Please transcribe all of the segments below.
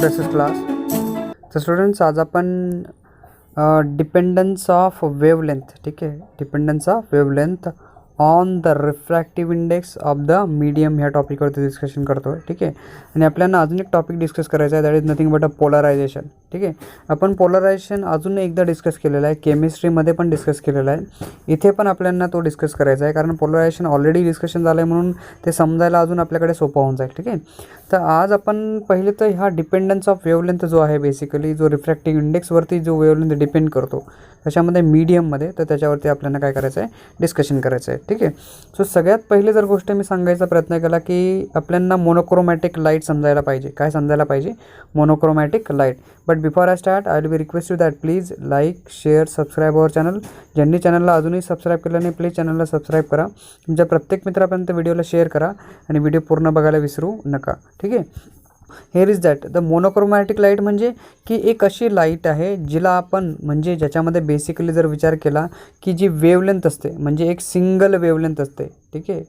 Basis class. तर students आज आपण डिपेंडन्स ऑफ वेवलेंथ, ठीक आहे, dependence of wavelength on the refractive index of the medium ह्या टॉपिकवरती डिस्कशन करतो आहे. ठीक आहे. आणि आपल्याला अजून एक टॉपिक डिस्कस करायचा आहे, that is nothing but a polarisation. ठीक आहे. आपण पोलरायझेशन अजून एकदा डिस्कस केलेलं आहे, केमिस्ट्रीमध्ये पण डिस्कस केलेलं आहे. इथे पण आपल्याला तो डिस्कस करायचा आहे, कारण पोलरायझेशन ऑलरेडी डिस्कशन झालं आहे म्हणून ते समजायला अजून आपल्याकडे सोपं होऊन जाईल. ठीक आहे. तर आज आपण पहिले तर ह्या डिपेंडन्स ऑफ वेवलेंथ जो आहे, बेसिकली जो रिफ्रॅक्टिव्ह इंडेक्सवरती जो वेवलेंथ डिपेंड करतो कशामध्ये, मीडियममध्ये, तर त्याच्यावरती आपल्याला काय करायचं आहे, डिस्कशन करायचं आहे. ठीक आहे. सो सगळ्यात पहिले जर गोष्ट मी सांगायचा प्रयत्न केला की आपल्याला मोनोक्रोमॅटिक लाईट समजायला पाहिजे. काय समजायला पाहिजे? Monochromatic light. But before I start I will be request you that please like, share, subscribe our channel. ज्यांनी चॅनलला अजूनही सबस्क्राईब केलं नाही, प्लीज चॅनलला सबस्क्राईब करा. तुमच्या प्रत्येक मित्रापर्यंत व्हिडिओला शेअर करा आणि व्हिडिओ पूर्ण बघायला विसरू नका. ठीक आहे. Hair is that the monochromatic light म्हणजे की एक अशी लाईट आहे जिला आपण म्हणजे ज्याच्यामध्ये बेसिकली जर विचार केला की जी वेवलेंथ असते म्हणजे एक सिंगल वेवलेंथ असते. ठीक आहे.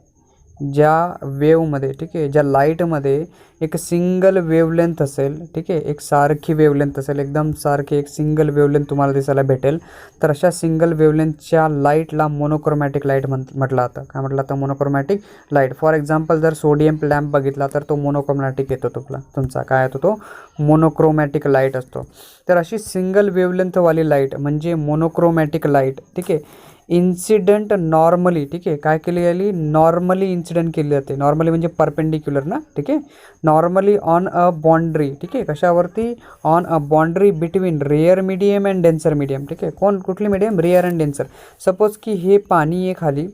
ज्या वेवमध्ये, ठीक आहे, ज्या लाईटमध्ये एक सिंगल वेवलेंथ असेल, ठीक आहे, एक सारखी वेवलेंथ असेल, एकदम सारखी एक सिंगल वेवलेंथ तुम्हाला दिसायला भेटेल, तर अशा सिंगल वेवलेंथच्या लाईटला मोनोक्रोमॅटिक लाईट म्हटलं जातं. काय म्हटलं जातं? Monochromatic light. फॉर एक्झाम्पल जर सोडियम लॅम्प बघितला तर तो मोनोक्रोमॅटिक येतो तुमचा काय येतो? तो मोनोक्रोमॅटिक लाईट असतो. तर अशी सिंगल वेवलेंथवाली लाईट म्हणजे मोनोक्रोमॅटिक लाईट. ठीक आहे. इन्सिडेंट नॉर्मली, ठीक आहे, काय केली गेली? नॉर्मली इन्सिडेंट केली जाते. नॉर्मली म्हणजे परपेंडिक्युलर ना. ठीक आहे. Normally on a boundary. ठीक आहे. कशावरती? On a boundary between rare medium and denser medium. ठीक आहे. कुठली medium? Rare and denser. Suppose की हे पाणी आहे खाली,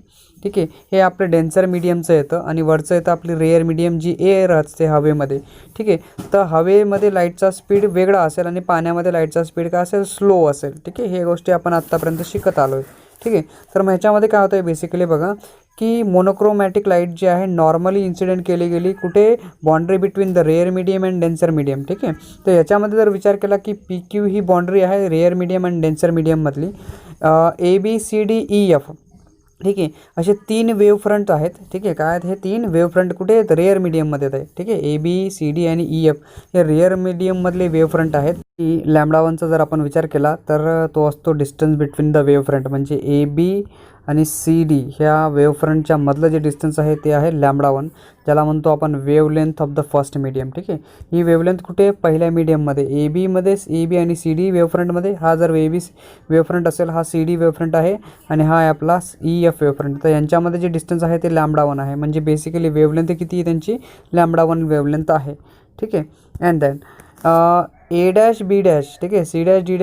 ठीक आहे, हे आपलं डेन्सर मीडियमचं येतं आणि वरचं येतं आपली रेअर मीडियम जी एअर असते हवेमध्ये. ठीक आहे. तर हवेमध्ये लाईटचा स्पीड वेगळा असेल आणि पाण्यामध्ये लाईटचा स्पीड काय असेल? स्लो असेल. ठीक आहे. हे गोष्टी आपण आत्तापर्यंत शिकत आलो आहे. ठीक आहे. तर मग ह्याच्यामध्ये काय होतं आहे बेसिकली बघा की मोनोक्रोमॅटिक लाईट जी आहे नॉर्मली इन्सिडेंट केली गेली कुठे? Boundary between the rare medium and denser medium. ठीक आहे. तर याच्यामध्ये जर विचार केला की PQ ही बाउंड्री आहे रेअर मीडियम अँड डेन्सर मीडियममधली. ABCDEF, ठीक आहे, असे 3 वेव फ्रंट आहेत. ठीक आहे. काय आहेत हे 3 वेव फ्रंट? कुठे आहेत? रेअर मीडियममध्ये आहेत. ठीक आहे. ABCD आणि EF हे रेअर मीडियममधले वेव फ्रंट आहेत. की λ1चा जर आपण विचार केला तर तो असतो distance between the wave front म्हणजे AB आणि CD ह्या वेव फ्रंटच्या मधलं जे डिस्टन्स आहे ते आहे λ1, ज्याला म्हणतो आपण wavelength of the first medium. ठीक आहे. ही वेवलेंथ कुठे? पहिल्या मीडियममध्ये AB AB आणि CD वेव फ्रंटमध्ये. हा जर AB वेव फ्रंट असेल, हा CD वेव फ्रंट आहे आणि हा आहे आपला EF वेव फ्रंट. तर यांच्यामध्ये जे डिस्टन्स आहे ते λ1 आहे. म्हणजे बेसिकली वेवलेंथ किती आहे त्यांची? λ1 वेवलेंथ आहे. ठीक आहे. अँड देन A', B', ठीक आहे, C', D',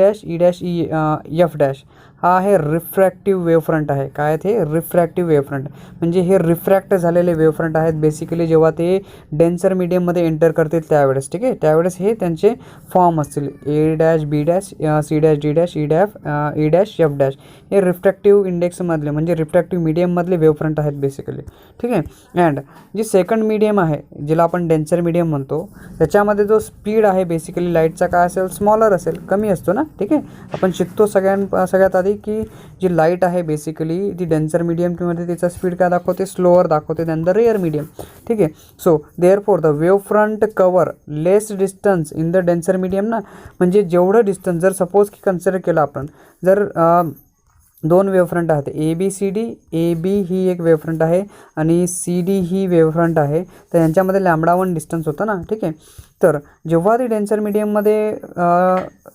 E', F', हा आहे रिफ्रॅक्टिव्ह वेव फ्रंट आहे. काय आहे ते? रिफ्रॅक्टिव्ह वेव फ्रंट म्हणजे हे रिफ्रॅक्ट झालेले वेव फ्रंट आहेत बेसिकली जेव्हा ते डेन्सर मीडियममध्ये एंटर करतील त्यावेळेस. ठीक आहे. त्यावेळेस हे त्यांचे फॉर्म असतील A', B', C', D', E', F', हे रिफ्रॅक्टिव्ह इंडेक्समधले म्हणजे रिफ्रॅक्टिव्ह मीडियममधले वेव फ्रंट आहेत बेसिकली. ठीक आहे. अँड जी सेकंड मीडियम आहे जिला आपण डेन्सर मीडियम म्हणतो, त्याच्यामध्ये जो स्पीड आहे बेसिकली लाईटचा काय असेल? स्मॉलर असेल, कमी असतो ना. ठीक आहे. आपण शिकतो सगळ्यात आधी की जी लाईट आहे बेसिकली ती डेन्सर मीडियममध्ये तिचा स्पीड काय दाखवते? स्लोअर दाखवते दॅन द रेअर मीडियम. ठीक आहे. So therefore the wave front cover less distance in the denser medium ना. म्हणजे जेवढं डिस्टन्स जर सपोज की कन्सिडर केलं आपण, जर 2 वेव फ्रंट आहेत ABCD, AB ही एक वेव फ्रंट आहे आणि CD ही वेव फ्रंट आहे. तर यांच्यामध्ये λ1 डिस्टन्स होतं ना. ठीक आहे. तर जेव्हा ते डेन्सर मीडियममध्ये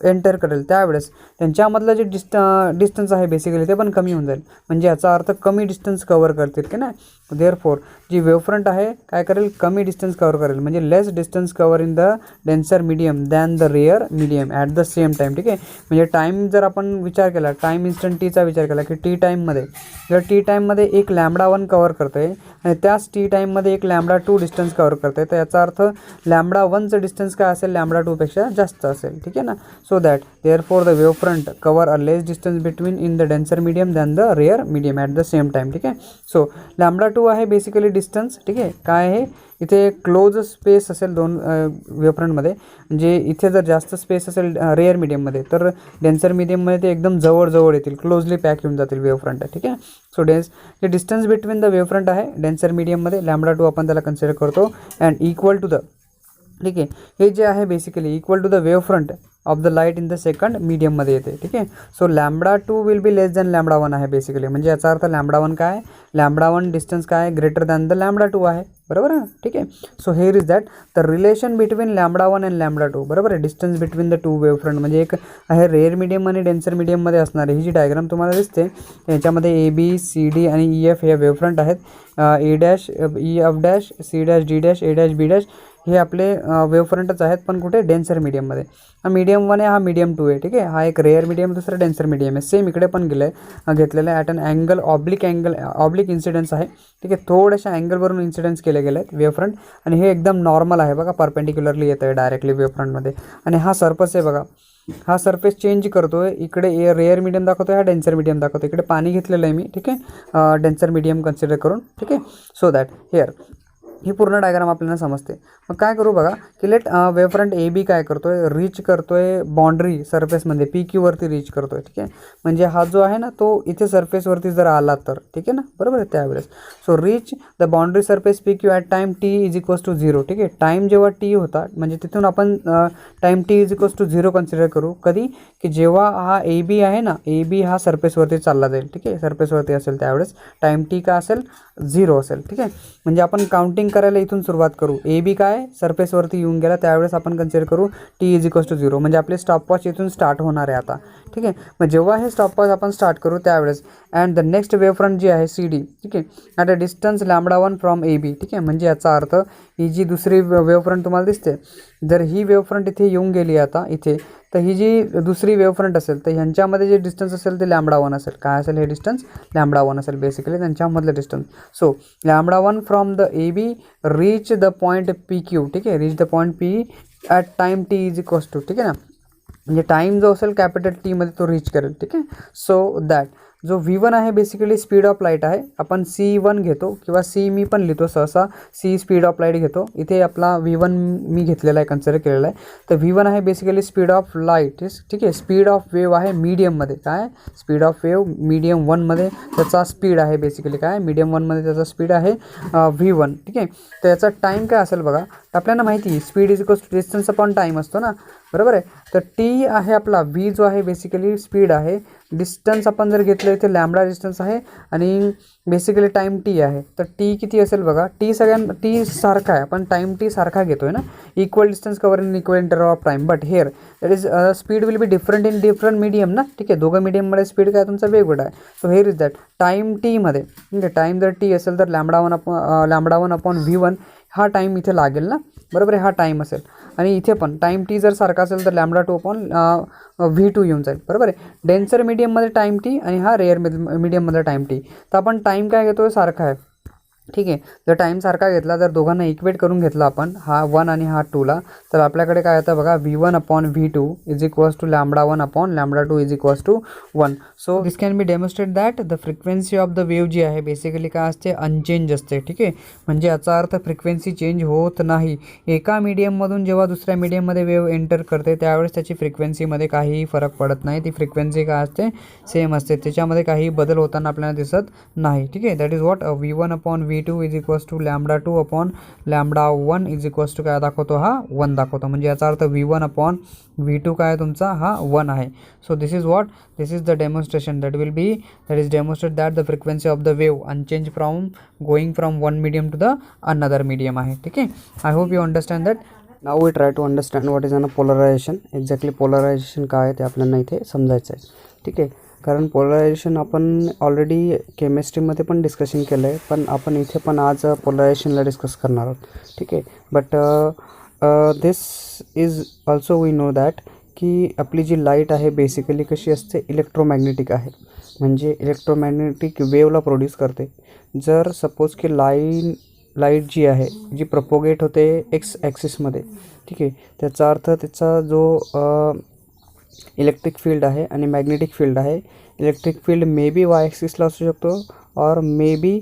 एंटर करेल त्यावेळेस त्यांच्यामधलं जे डिस्टन्स आहे बेसिकली ते पण कमी होऊन जाईल. म्हणजे याचा अर्थ कमी डिस्टन्स कवर करतील की नाही. देअरफॉर जी वेव फ्रंट आहे काय करेल? कमी डिस्टन्स कवर करेल. म्हणजे less distance cover in the denser medium than the rare medium at the same time. ठीक आहे. म्हणजे टाईम जर आपण विचार केला, टाईम इन्स्टंट टीचा विचार केला की टी टाईममध्ये जर टी टाईममध्ये एक λ1 कवर करतं आहे आणि त्याच टी टाईममध्ये एक λ2 डिस्टन्स कवर करतं आहे, तर याचा अर्थ λ1चं डिस्टन्स काय असेल? λ2पेक्षा जास्त असेल. ठीक आहे ना. So that therefore the wave front cover a less distance between in the denser medium than the rare medium at the same time. ठीक आहे. सो λ2 आहे बेसिकली डिस्टन्स. ठीक आहे. काय आहे? इथे क्लोज स्पेस असेल 2 वेव फ्रंटमध्ये, म्हणजे इथे जर जास्त स्पेस असेल रेअर मीडियममध्ये तर डेन्सर मीडियममध्ये ते एकदम जवळ येतील, क्लोजली पॅक येऊन जातील वेव फ्रंट. ठीक आहे. सो जे distance between the wave front आहे डेन्सर मीडियममध्ये λ2 आपण त्याला कन्सिडर करतो अँड इक्वल टू द ठीक आहे. हे जे आहे basically equal to the wave front of the light in the second मीडियममध्ये येते. ठीक आहे. So λ2 will be less than λ1 आहे बेसिकली. म्हणजे याचा अर्थ λ1 काय, λ1 डिस्टन्स काय ग्रेटर दॅन द λ2 आहे. बरोबर आहे. ठीक आहे. So here is that the relation between λ1 and λ2. बरोबर आहे. Distance between the two wave front म्हणजे एक आहे रेअर मीडियम आणि डेन्सर मीडियममध्ये असणार आहे. ही जी डायग्राम तुम्हाला दिसते याच्यामध्ये ABCD आणि EF हे वेव फ्रंट आहेत. A' EF', C', D', A' B' हे आपले वेव फ्रंटच आहेत, पण कुठे डेन्सर मीडियममध्ये. हा मीडियम 1 आहे, हा मीडियम 2 आहे. ठीक आहे. हा एक रेअर मीडियम, दुसरा डेन्सर मीडियम आहे. सेम इकडे पण घेतलेलं आहे at an angle oblique incidence आहे. ठीक आहे. थोड्याशा अँगलवरून इन्सिडन्स केले गेले आहेत वेव फ्रंट आणि हे एकदम नॉर्मल आहे बघा, परपेंडिक्युलरली येतं आहे डायरेक्टली वेव फ्रंटमध्ये. आणि हा सरफेस आहे बघा, हा सरफेस चेंज करतोय. इकडे रेअर मीडियम दाखवतोय, हा डेन्सर मीडियम दाखवतोय. इकडे पाणी घेतलेलं आहे मी. ठीक आहे. डेन्सर मीडियम कन्सिडर करून. ठीक आहे. सो दॅट हिअर ही पूर्ण डायग्राम आपल्याला समजते. मग काय करू बघा की लेट वेव फ्रंट AB काय करतोय, रीच करतोय बाउंड्री सरफेसमध्ये PQ वरती रीच करतोय. ठीक आहे. म्हणजे हा जो आहे ना तो इथे सरफेसवरती जर आला तर ठीक आहे ना, बरोबर आहे त्यावेळेस. So reach the boundary surface PQ at time T = 0. ठीक आहे. टाईम जेव्हा T होता म्हणजे तिथून आपण टाईम T = 0 कन्सिडर करू. कधी की जेव्हा हा AB आहे ना, AB हा सरफेसवरती चालला जाईल. ठीक आहे. सरफेसवरती असेल त्यावेळेस टाईम T का असेल 0 असेल. ठीक आहे. म्हणजे आपण काउंटिंग करायला इथून सुरुवात करू. AB काय सरफेसवरती येऊन गेला त्यावेळेस आपण कन्सिडर करू T = 0. म्हणजे आपले स्टॉपवॉच इथून स्टार्ट होणार आहे आता. ठीक आहे. मग जेव्हा हे स्टॉपवॉच आपण स्टार्ट करू त्यावेळेस and the next wave front जी आहे CD. ठीक आहे. At a distance λ1 from AB. ठीक आहे. म्हणजे याचा अर्थ ही जी दुसरी वेव फ्रंट तुम्हाला दिसते, जर ही वेव फ्रंट इथे येऊन गेली आता इथे, तर ही जी दुसरी वेव फ्रंट असेल तर ह्यांच्यामध्ये जे डिस्टन्स असेल ते λ1 असेल. काय असेल हे डिस्टन्स λ1 असेल बेसिकली त्यांच्यामधलं distance. So λ1 from the AB reach the point PQ. ठीक आहे. Reach the point P at time T = ठीक आहे ना, म्हणजे टाईम जो असेल कॅपिटल T मध्ये तो रीच करेल. ठीक आहे. सो दॅट जो V1 आहे बेसिकली स्पीड ऑफ लाईट आहे. आपण C1 घेतो किंवा C मी पण लिहितो सहसा, C स्पीड ऑफ लाईट घेतो. इथे आपला V1 मी घेतलेला आहे, कन्सिडर केलेला आहे. तर V1 आहे बेसिकली स्पीड ऑफ लाईट. ठीक आहे. स्पीड ऑफ वेव आहे मीडियममध्ये. काय स्पीड ऑफ वेव मीडियम 1मध्ये त्याचा स्पीड आहे बेसिकली. काय मीडियम 1मध्ये त्याचा स्पीड आहे V1. ठीक आहे. तर याचा टाईम काय असेल बघा, आपल्याला माहिती आहे स्पीड = डिस्टन्स अपॉन टाईम असतो ना, बरोबर आहे. तर T आहे आपला, V जो आहे बेसिकली स्पीड आहे. डिस्टन्स आपण जर घेतलं इथे लॅम्बडा डिस्टन्स आहे आणि बेसिकली टाईम T आहे. तर T किती असेल बघा, T सारखा आहे, आपण टाईम T सारखा घेतोय ना, equal distance cover in equal interval of time. But hair that is speed will be different in different medium ना. ठीक आहे. दोघं मीडियममध्ये स्पीड काय तुमचा वेगवेगळा आहे. So here is that time Tमध्ये. ठीक आहे. टाईम जर T असेल तर λ1 अपॉन V1 हा टाईम इथे लागेल ना, बरोबर आहे. हा टाईम असेल आणि इथे पण टाईम T जर सारखा असेल तर λ2 अपॉन V2 येऊन जाईल. बरोबर आहे. डेन्सर मीडियममध्ये टाईम T आणि हा रेअर मीडियममध्ये टाईम T. तर आपण टाईम काय घेतो सारखा आहे. ठीक आहे. जर टाईम सारखा घेतला, जर दोघांना इक्वेट करून घेतला आपण, हा 1 आणि हा 2ला, तर आपल्याकडे काय येतं बघा, V1 upon V2 = λ1 upon λ2 = 1. So this can be demonstrate that the frequency of the wave जी आहे बेसिकली काय असते, अनचेंज असते. ठीक आहे. म्हणजे याचा अर्थ फ्रिक्वेन्सी चेंज होत नाही. एका मीडियममधून जेव्हा दुसऱ्या मीडियममध्ये वेव एंटर करते त्यावेळेस त्याची फ्रिक्वेन्सीमध्ये काहीही फरक पडत नाही. ती फ्रिक्वेन्सी काय असते, सेम असते. त्याच्यामध्ये काही बदल होताना आपल्याला दिसत नाही. ठीक आहे. That is what V1 upon V2 = λ2 upon λ1 काय दाखवतो, हा 1 दाखवतो. म्हणजे याचा अर्थ V1 अपॉन V2 काय तुमचा हा 1 आहे. So this is what, this is the demonstration that is demonstrate that the frequency of the wave unchange from going from one medium to the another medium आहे. ठीक आहे. I hope you understand that. Now we try to understand what is an polarisation. Exactly polarisation काय आहे ते आपल्याला इथे समजायचं आहे. ठीक आहे. कारण पोलरायझेशन आपण ऑलरेडी केमिस्ट्रीमध्ये पण डिस्कशन केलं आहे, पण आपण इथे पण आज पोलरायझेशनला डिस्कस करणार आहोत. ठीक आहे. But this is also we know that की आपली जी लाईट आहे बेसिकली कशी असते, इलेक्ट्रोमॅग्नेटिक आहे. म्हणजे इलेक्ट्रोमॅग्नेटिक वेवला प्रोड्यूस करते. जर सपोज की लाईट जी आहे जी प्रपोगेट होते एक्स ॲक्सिसमध्ये, ठीक आहे, त्याचा अर्थ त्याचा जो इलेक्ट्रिक फील्ड आहे आणि मॅग्नेटिक फील्ड आहे, electric field may be Y ॲक्सिसला असू शकतो और मे बी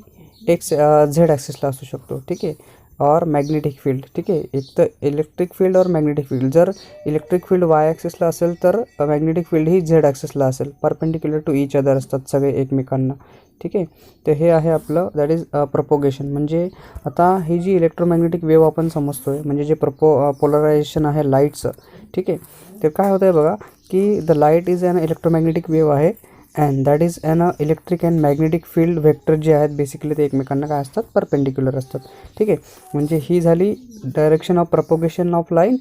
झेड ॲक्सिसला असू शकतो. ठीक आहे. और मॅग्नेटिक फील्ड. ठीक आहे. एक तर इलेक्ट्रिक फील्ड और मॅग्नेटिक फील्ड. जर इलेक्ट्रिक फील्ड वाय ॲक्सिसला असेल तर मॅग्नेटिक फील्ड ही झेड ॲक्सिसला असेल. परपेंडिक्युलर टू ईच अदर असतात सगळे एकमेकांना. ठीक आहे. तर हे आहे आपलं दॅट इज प्रपोगेशन. म्हणजे आता ही जी इलेक्ट्रोमॅग्नेटिक वेव्ह आपण समजतो आहे, म्हणजे जे पोलरायझेशन आहे लाईटचं, ठीक आहे. तर काय होतं आहे बघा की the light is an electromagnetic wave आहे and that is an electric and magnetic field vector जे आहेत बेसिकली ते एकमेकांना काय असतात, परपेंडिक्युलर असतात, ठीक आहे. म्हणजे ही झाली direction of propagation of line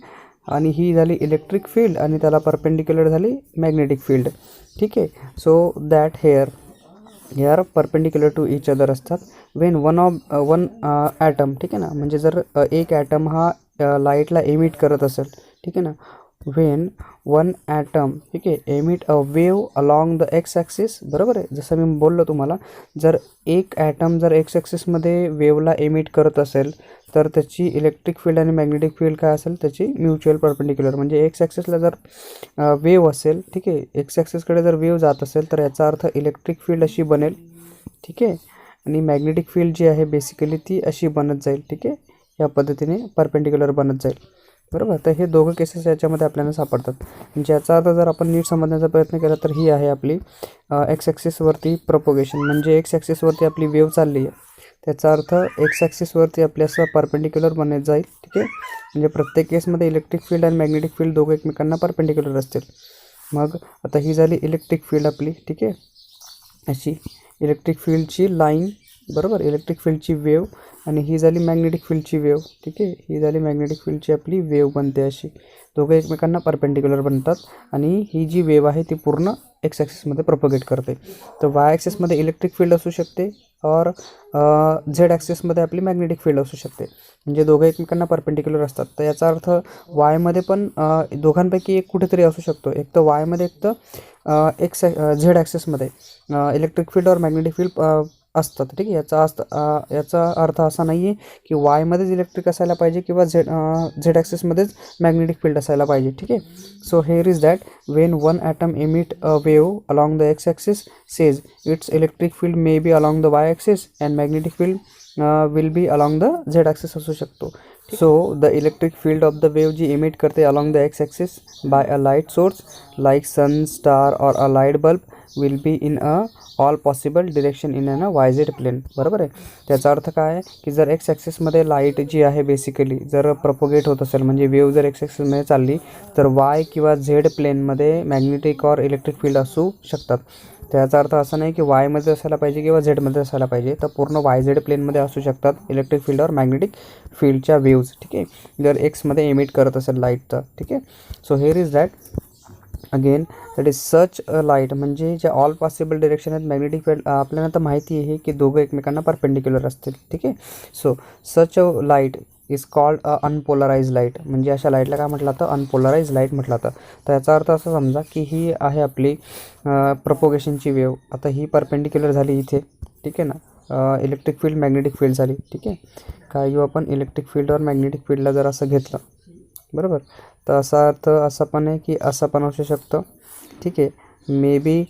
आणि ही झाली इलेक्ट्रिक फील्ड आणि त्याला परपेंडिक्युलर झाली मॅग्नेटिक फील्ड, ठीक आहे. So that here perpendicular to each other असतात वेन वन ॲटम, ठीक आहे ना. म्हणजे जर एक ॲटम हा लाईटला एमिट करत असेल, ठीक आहे ना, वेन वन ॲटम, ठीक आहे, emit a wave along the X axis, बरोबर आहे. जसं मी बोललो तुम्हाला, जर एक ॲटम जर एक्स ॲक्सिसमध्ये वेवला एमिट करत असेल तर त्याची इलेक्ट्रिक फील्ड आणि मॅग्नेटिक फील्ड काय असेल, त्याची म्युच्युअल परपेंडिक्युलर. म्हणजे एक्स ॲक्सिसला जर वेव असेल, ठीक आहे, एक्स ॲक्सिसकडे जर वेव जात असेल तर याचा अर्थ इलेक्ट्रिक फील्ड अशी बनेल, ठीक आहे, आणि मॅग्नेटिक फील्ड जी आहे बेसिकली ती अशी बनत जाईल, ठीक आहे, या पद्धतीने परपेंडिक्युलर बनत जाईल, बरोबर. तर हे दोघं केसेस याच्यामध्ये आपल्याला सापडतात. म्हणजे याचा अर्थ जर आपण नीट समजण्याचा प्रयत्न केला तर ही आहे आपली एक्स ॲक्सिसवरती प्रपोगेशन. म्हणजे एक्स ॲक्सिसवरती आपली वेव्ह चालली आहे, त्याचा अर्थ एक्स ॲक्सिसवरती आपल्या असं परपेंडिक्युलर बनत जाईल, ठीक आहे. म्हणजे प्रत्येक केसमध्ये इलेक्ट्रिक फील्ड आणि मॅग्नेटिक फील्ड दोघं एकमेकांना परपेंडिक्युलर असतील. मग आता ही झाली इलेक्ट्रिक फील्ड आपली, ठीक आहे, अशी इलेक्ट्रिक फील्डची लाईन, बरोबर, इलेक्ट्रिक फील्डची वेव्ह. आणि ही झाली मॅग्नेटिक फील्डची वेव्ह, ठीक आहे, ही झाली मॅग्नेटिक फील्डची आपली वेव्ह बनते अशी. दोघं एकमेकांना परपेंडिक्युलर बनतात आणि ही जी वेव्ह आहे ती पूर्ण एक्स ॲक्सिसमध्ये प्रोपगेट करते. तर वाय ॲक्सिसमध्ये इलेक्ट्रिक फील्ड असू शकते और झेड ॲक्सिसमध्ये आपली मॅग्नेटिक फील्ड असू शकते. म्हणजे दोघं एकमेकांना परपेंडिक्युलर असतात. तर याचा अर्थ वायमध्ये पण दोघांपैकी एक कुठेतरी असू शकतो. एक तर वायमध्ये, एक तर झेड ॲक्सिसमध्ये इलेक्ट्रिक फील्ड और मॅग्नेटिक फील्ड असतात, ठीक आहे. याचा अर्थ असा नाही आहे की वायमध्येच इलेक्ट्रिक असायला पाहिजे किंवा झेड ॲक्सिसमध्येच मॅग्नेटिक फील्ड असायला पाहिजे, ठीक आहे. So here is that when one atom emit a wave along the X axis says its electric field may be along the Y axis and magnetic field will be along the Z axis असू शकतो. So the electric field of the wave जी emit करते along the X axis by a light source like sun, star or a light bulb will be in a all possible direction in a Y Z plane, बरोबर आहे. त्याचा अर्थ काय आहे की जर एक्स ॲक्सिसमध्ये लाईट जी आहे बेसिकली जर प्रपोगेट होत असेल, म्हणजे वेव्ह जर एक्स ॲक्सिसमध्ये चालली तर वाय किंवा झेड प्लेनमध्ये मॅग्नेटिक और इलेक्ट्रिक फील्ड असू शकतात. त्याचा अर्थ असा नाही की वायमध्ये असायला पाहिजे किंवा झेडमध्ये असायला पाहिजे, तर पूर्ण वाय झेड प्लेनमध्ये असू शकतात इलेक्ट्रिक फील्ड और मॅग्नेटिक फील्डच्या वेव्ज, ठीक आहे, जर एक्समध्ये एमिट करत असेल लाईटचं, ठीक आहे. So here is that again that is such a light. म्हणजे ज्या ऑल पॉसिबल डिरेक्शन आहेत मॅग्नेटिक फील्ड आपल्याला तर माहिती आहे की दोघं एकमेकांना परपेंडिक्युलर असतील, ठीक आहे. So such a light is called a unpolarised light. म्हणजे अशा लाईटला काय म्हटलं तर अनपोलराइज लाईट म्हटलं जातं. तर याचा अर्थ असं समजा की ही आहे आपली प्रपोगेशनची वेव्ह. आता ही परपेंडिक्युलर झाली इथे, ठीक आहे ना, इलेक्ट्रिक फील्ड मॅग्नेटिक फील्ड झाली, ठीक आहे. काय येऊ आपण इलेक्ट्रिक फील्ड और मॅग्नेटिक फील्डला जर असं घेतलं, बरोबर, तर असा अर्थ असं पण आहे की असं पण असू शकतं, ठीक आहे. मे बी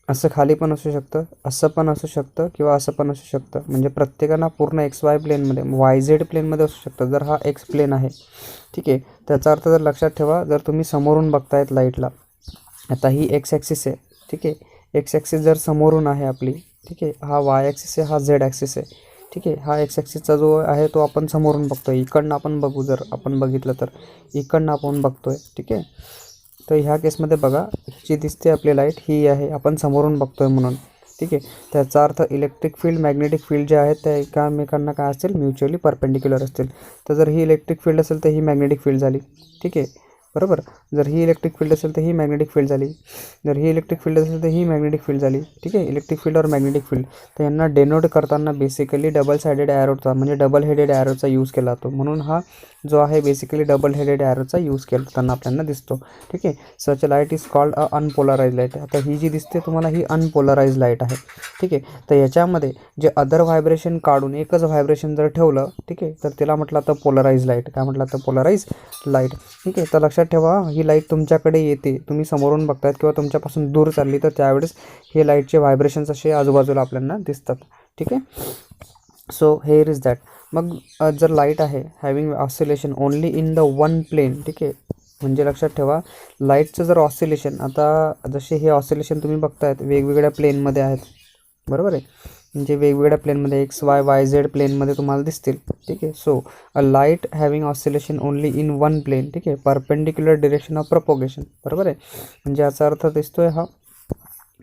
असं खाली पण असू शकतं, असं पण असू शकतं किंवा असं पण असू शकतं. म्हणजे प्रत्येकांना पूर्ण एक्स वाय प्लेनमध्ये वाय झेड प्लेनमध्ये असू शकतं जर हा एक्स प्लेन आहे, ठीक आहे. त्याचा अर्थ जर लक्षात ठेवा, जर तुम्ही समोरून बघतायत लाईटला, आता ही एक्स ॲक्सिस आहे, ठीक आहे. एक्स ॲक्सिस जर समोरून आहे आपली, ठीक आहे, हा वाय ॲक्सिस आहे, हा झेड ॲक्सिस आहे, ठीक आहे. हा एक्स ॲक्सिसचा जो आहे तो आपण समोरून बघतो आहे, इकडनं आपण बघू, जर आपण बघितलं तर इकडनं आपण बघतो आहे, ठीक आहे. तर ह्या केसमध्ये बघा जी दिसते आपली लाईट ही आहे, आपण समोरून बघतो आहे म्हणून, ठीक आहे. त्याचा अर्थ इलेक्ट्रिक फील्ड मॅग्नेटिक फील्ड जे आहेत त्या एकामेकांना काय असतील, म्युच्युअली परपेंडिक्युलर असतील. तर जर ही इलेक्ट्रिक फील्ड असेल तर ही मॅग्नेटिक फील्ड झाली, ठीक आहे, बरोबर. जर ही इलेक्ट्रिक फील्ड असेल तर ही मॅग्नेटिक फील्ड झाली, जर ही इलेक्ट्रिक फील्ड असेल तर ही मॅग्नेटिक फील्ड झाली, ठीक आहे. इलेक्ट्रिक फील्ड और मॅग्नेटिक फील्ड. तर यांना डेनोट करताना बेसिकली डबल सायडेड ॲरोचा म्हणजे डबल हेडेड ॲरोचा यूज केला जातो. म्हणून हा जो आहे बेसिकली डबल हेडेड ॲरोचा यूज करताना आपल्याला दिसतो, ठीक आहे. Such light is called a unpolarised light. आता ही जी दिसते तुम्हाला ही अनपोलराइज लाईट आहे, ठीक आहे. तर याच्यामध्ये जे अदर व्हायब्रेशन काढून एकच व्हायब्रेशन जर ठेवलं, ठीक आहे, तर तिला म्हटलं तर पोलराइज लाईट. काय म्हटलं तर पोलराइज लाईट, ठीक आहे. तर लक्षात ठेवा ही लाईट तुमच्याकडे येते, तुम्ही समोरून बघतायत किंवा तुमच्यापासून दूर चालली तर त्यावेळेस हे लाईटचे व्हायब्रेशन्स असे आजूबाजूला आपल्याला दिसतात, ठीक आहे. So here is that. मग जर लाईट आहे having oscillation only in the one plane, ठीक आहे. म्हणजे लक्षात ठेवा लाईटचं जर ऑसिलेशन, आता जसे हे ऑसिलेशन तुम्ही बघतायत वेगवेगळ्या प्लेनमध्ये आहेत, बरोबर आहे. म्हणजे वेगवेगळ्या प्लेनमध्ये एक्स वाय वाय झेड प्लेनमध्ये तुम्हाला दिसतील. ठीक आहे. So a light having oscillation only in one plane. ठीक आहे. Perpendicular direction of propagation. बरोबर आहे. म्हणजे याचा अर्थ दिसतोय हा,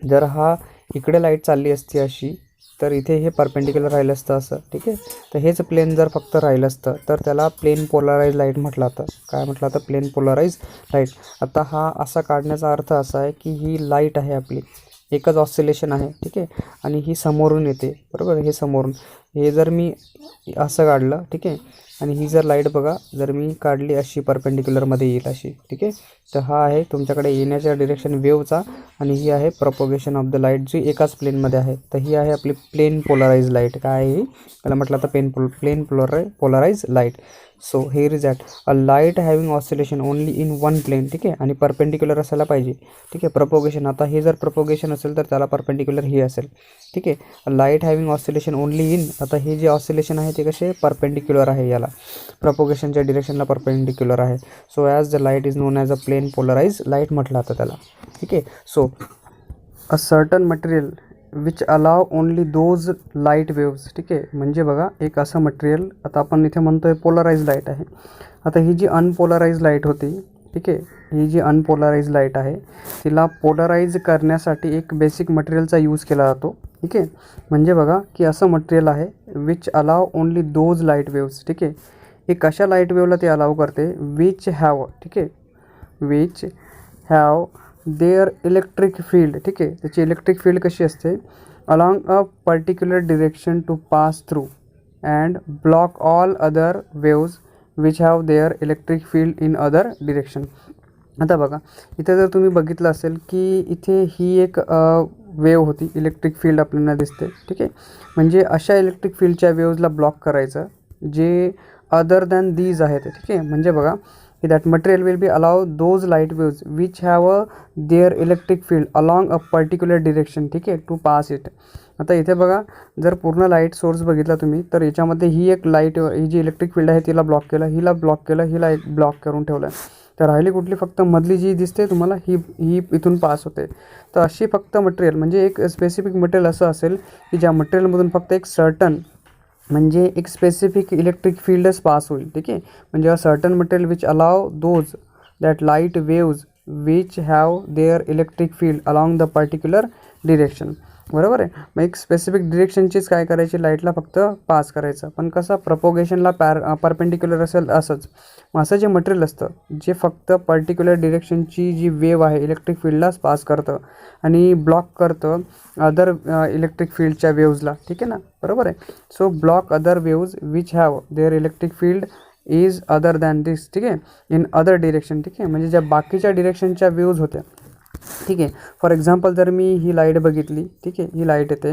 जर हा इकडे लाईट चालली असती अशी, तर इथे हे परपेंडिक्युलर राहिलं असतं असं. ठीक आहे. तर हेच प्लेन जर फक्त राहिलं असतं तर त्याला प्लेन पोलराइज लाईट म्हटलं जातं. काय म्हटलं जातं? Plane polarised light. आता हा असा काढण्याचा अर्थ असा आहे की ही लाईट आहे आपली, एकच ऑसिलेशन आहे. ठीक आहे. आणि ही समोरून येते. बरोबर. हे समोरून, हे जर मी असं काढलं, ठीक आहे, आणि ही जर लाईट बघा, जर मी काढली अशी परपेंडिक्युलरमध्ये येईल अशी. ठीक आहे. तर हा आहे तुमच्याकडे येण्याच्या डिरेक्शन वेवचा, आणि ही आहे प्रपोगेशन ऑफ द लाईट जी एकाच प्लेनमध्ये आहे. तर ही आहे आपली प्लेन पोलराइज लाईट. काय आहे ही? त्याला म्हटलं तर plane polarised light. So here is that a light having oscillation only in one plane. ठीक आहे. आणि परपेंडिक्युलर असायला पाहिजे. ठीक आहे. प्रपोगेशन, आता हे जर प्रपोगेशन असेल तर त्याला परपेंडिक्युलर हे असेल. ठीक आहे. A light having oscillation only in, आता हे जे ऑसिलेशन आहे ते कसे परपेंडिक्युलर आहे, याला प्रपोगेशनच्या डिरेक्शनला परपेंडिक्युलर आहे. So as the light is known as a plane polarised light म्हटलं जातं त्याला. ठीक आहे. So a certain material which allow only those light waves. ठीक आहे. म्हणजे बघा, एक असं मटेरियल, आता आपण इथे म्हणतो आहे पोलराइज लाईट आहे. आता ही जी अनपोलराइज लाईट होती, ठीक आहे, ही जी अनपोलराइज लाईट आहे तिला पोलराइज करण्यासाठी एक बेसिक मटेरियलचा यूज केला जातो. ठीक आहे. म्हणजे बघा की असं मटेरियल आहे which allow only those light waves. ठीक आहे. एक अशा लाईट वेवला ते अलाव करते विच हॅव, ठीक आहे, which have their electric field. ठीक आहे. त्याची इलेक्ट्रिक फील्ड कशी असते? Along a particular direction to pass through and block all other waves which have their electric field in other direction. आता बघा, इथे जर तुम्ही बघितलं असेल की इथे ही एक वेव होती, इलेक्ट्रिक फील्ड आपल्याला दिसते. ठीक आहे. म्हणजे अशा इलेक्ट्रिक फील्डच्या वेव्जला ब्लॉक करायचं जे अदर दॅन दीज आहेत. ठीक आहे. म्हणजे बघा की that material will be allow those light waves which have a their electric field along a particular direction. ठीक आहे, टू पास इट. आता इथे बघा, जर पूर्ण लाईट सोर्स बघितला तुम्ही तर याच्यामध्ये ही एक लाईट, ही जी इलेक्ट्रिक फील्ड आहे तिला ब्लॉक केलं, हिला ब्लॉक केलं, हिला एक ब्लॉक करून ठेवलं. तर राहिली कुठली? फक्त मधली जी दिसते तुम्हाला ही ही इथून पास होते. तर अशी फक्त मटेरियल, म्हणजे एक स्पेसिफिक मटेरियल असं असेल की ज्या मटेरियलमधून फक्त एक सर्टन, म्हणजे एक स्पेसिफिक इलेक्ट्रिक फील्डच पास होईल. ठीक आहे. म्हणजे अ certain material which allow those that light waves which have their electric field along the particular direction. बरोबर आहे. मग एक स्पेसिफिक डिरेक्शनचीच काय करायची, लाईटला फक्त पास करायचं. पण कसं? प्रपोगेशनला परपेंडिक्युलर असेल असंच. मग असं जे मटेरियल असतं जे फक्त पर्टिक्युलर डिरेक्शनची जी वेव आहे इलेक्ट्रिक फील्डलाच पास करतं आणि ब्लॉक करतं अदर इलेक्ट्रिक फील्डच्या वेव्जला. ठीक आहे ना? बरोबर आहे. So block other waves which have their electric field is other than this. ठीक आहे. In other direction. ठीक आहे. म्हणजे ज्या बाकीच्या डिरेक्शनच्या वेव्ज होत्या. ठीक आहे. फॉर एक्झाम्पल जर मी ही लाईट बघितली, ठीक आहे, ही लाईट येते,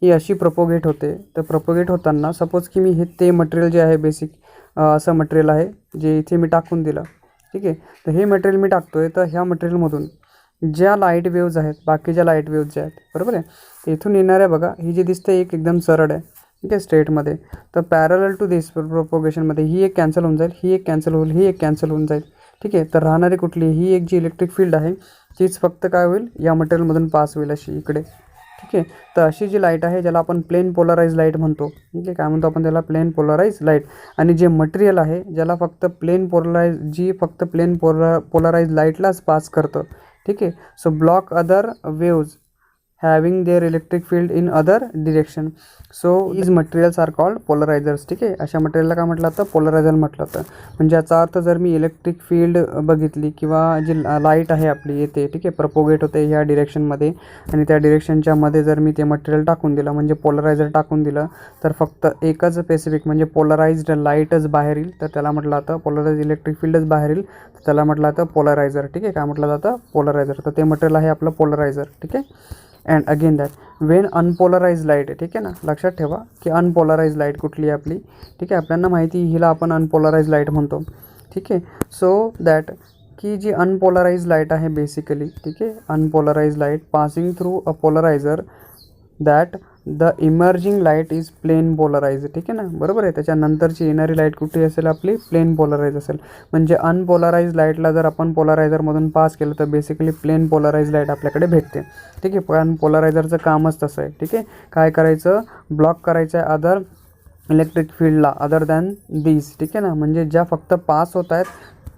ही अशी प्रपोगेट होते. तर प्रपोगेट होताना सपोज की मी हे ते मटेरियल जे आहे बेसिक असं मटेरियल आहे जे इथे मी टाकून दिलं. ठीक आहे. तर हे मटेरियल मी टाकतो आहे, तर ह्या मटेरियलमधून ज्या लाईट वेव्ज आहेत, बाकीच्या लाईट वेव्ज ज्या आहेत, बरोबर आहे, इथून येणाऱ्या बघा, ही जी दिसते एक एकदम सरळ आहे. ठीक आहे, स्ट्रेटमध्ये. तर पॅरलल टू दिस प्रोपोगेशनमध्ये ही एक कॅन्सल होऊन जाईल, ही एक कॅन्सल होईल, ही एक कॅन्सल होऊन जाईल. ठीक आहे. तर राहणारी कुठली? ही एक जी इलेक्ट्रिक फील्ड आहे तीच फक्त काय होईल, या मटेरियलमधून पास होईल अशी इकडे. ठीक आहे. तर अशी जी लाईट आहे ज्याला आपण प्लेन पोलराइज लाईट म्हणतो. ठीक आहे. काय म्हणतो आपण त्याला? Plane polarised light. आणि जे मटेरियल आहे ज्याला फक्त प्लेन पोलराइज लाईटलाच पास करतं. ठीक आहे. So block other waves having their electric field in other direction. So these materials are called polarisers. ठीक आहे. अशा मटेरियलला काय म्हटलं जातं? पोलरायझर म्हटलं जातं. म्हणजे याचा अर्थ जर मी इलेक्ट्रिक फील्ड बघितली किंवा जी लाईट आहे आपली येते, ठीक आहे, प्रपोगेट होते ह्या डिरेक्शनमध्ये, आणि त्या डिरेक्शनच्या मध्ये जर मी ते मटेरियल टाकून दिलं, म्हणजे पोलरायझर टाकून दिलं, तर फक्त एकच स्पेसिफिक म्हणजे पोलराइज्ड लाईटच बाहेर येईल. तर त्याला म्हटलं जातं पोलराइज इलेक्ट्रिक फील्डच बाहेर येईल, तर त्याला म्हटलं जातं पोलरायझर. ठीक आहे. काय म्हटलं जातं? पोलरायझर. तर ते मटेरियल आहे आपलं पोलरायझर. ठीक आहे. And again that when unpolarised light आहे. ठीक आहे ना? लक्षात ठेवा की अनपोलराइज लाईट कुठली आहे आपली. ठीक आहे. आपल्याला माहिती हिला आपण अनपोलराइज लाईट म्हणतो. ठीक आहे. सो दॅट की जी अनपोलराइज लाईट आहे बेसिकली, ठीक आहे, unpolarised light passing through a polariser that the emerging light is plane polarised. ठीक आहे ना, बरोबर आहे. त्याच्यानंतरची येणारी लाईट कुठे असेल आपली प्लेन पोलराइज असेल. म्हणजे अनपोलराइज लाईटला जर आपण पोलरायझरमधून पास केलं तर बेसिकली प्लेन पोलराइज लाईट आपल्याकडे भेटते. ठीक आहे, पण पोलरायझरचं कामच तसं आहे. ठीक आहे, काय करायचं, ब्लॉक करायचं आहे अदर इलेक्ट्रिक फील्डला अदर दॅन दीज. ठीक आहे ना, म्हणजे ज्या फक्त पास होत आहेत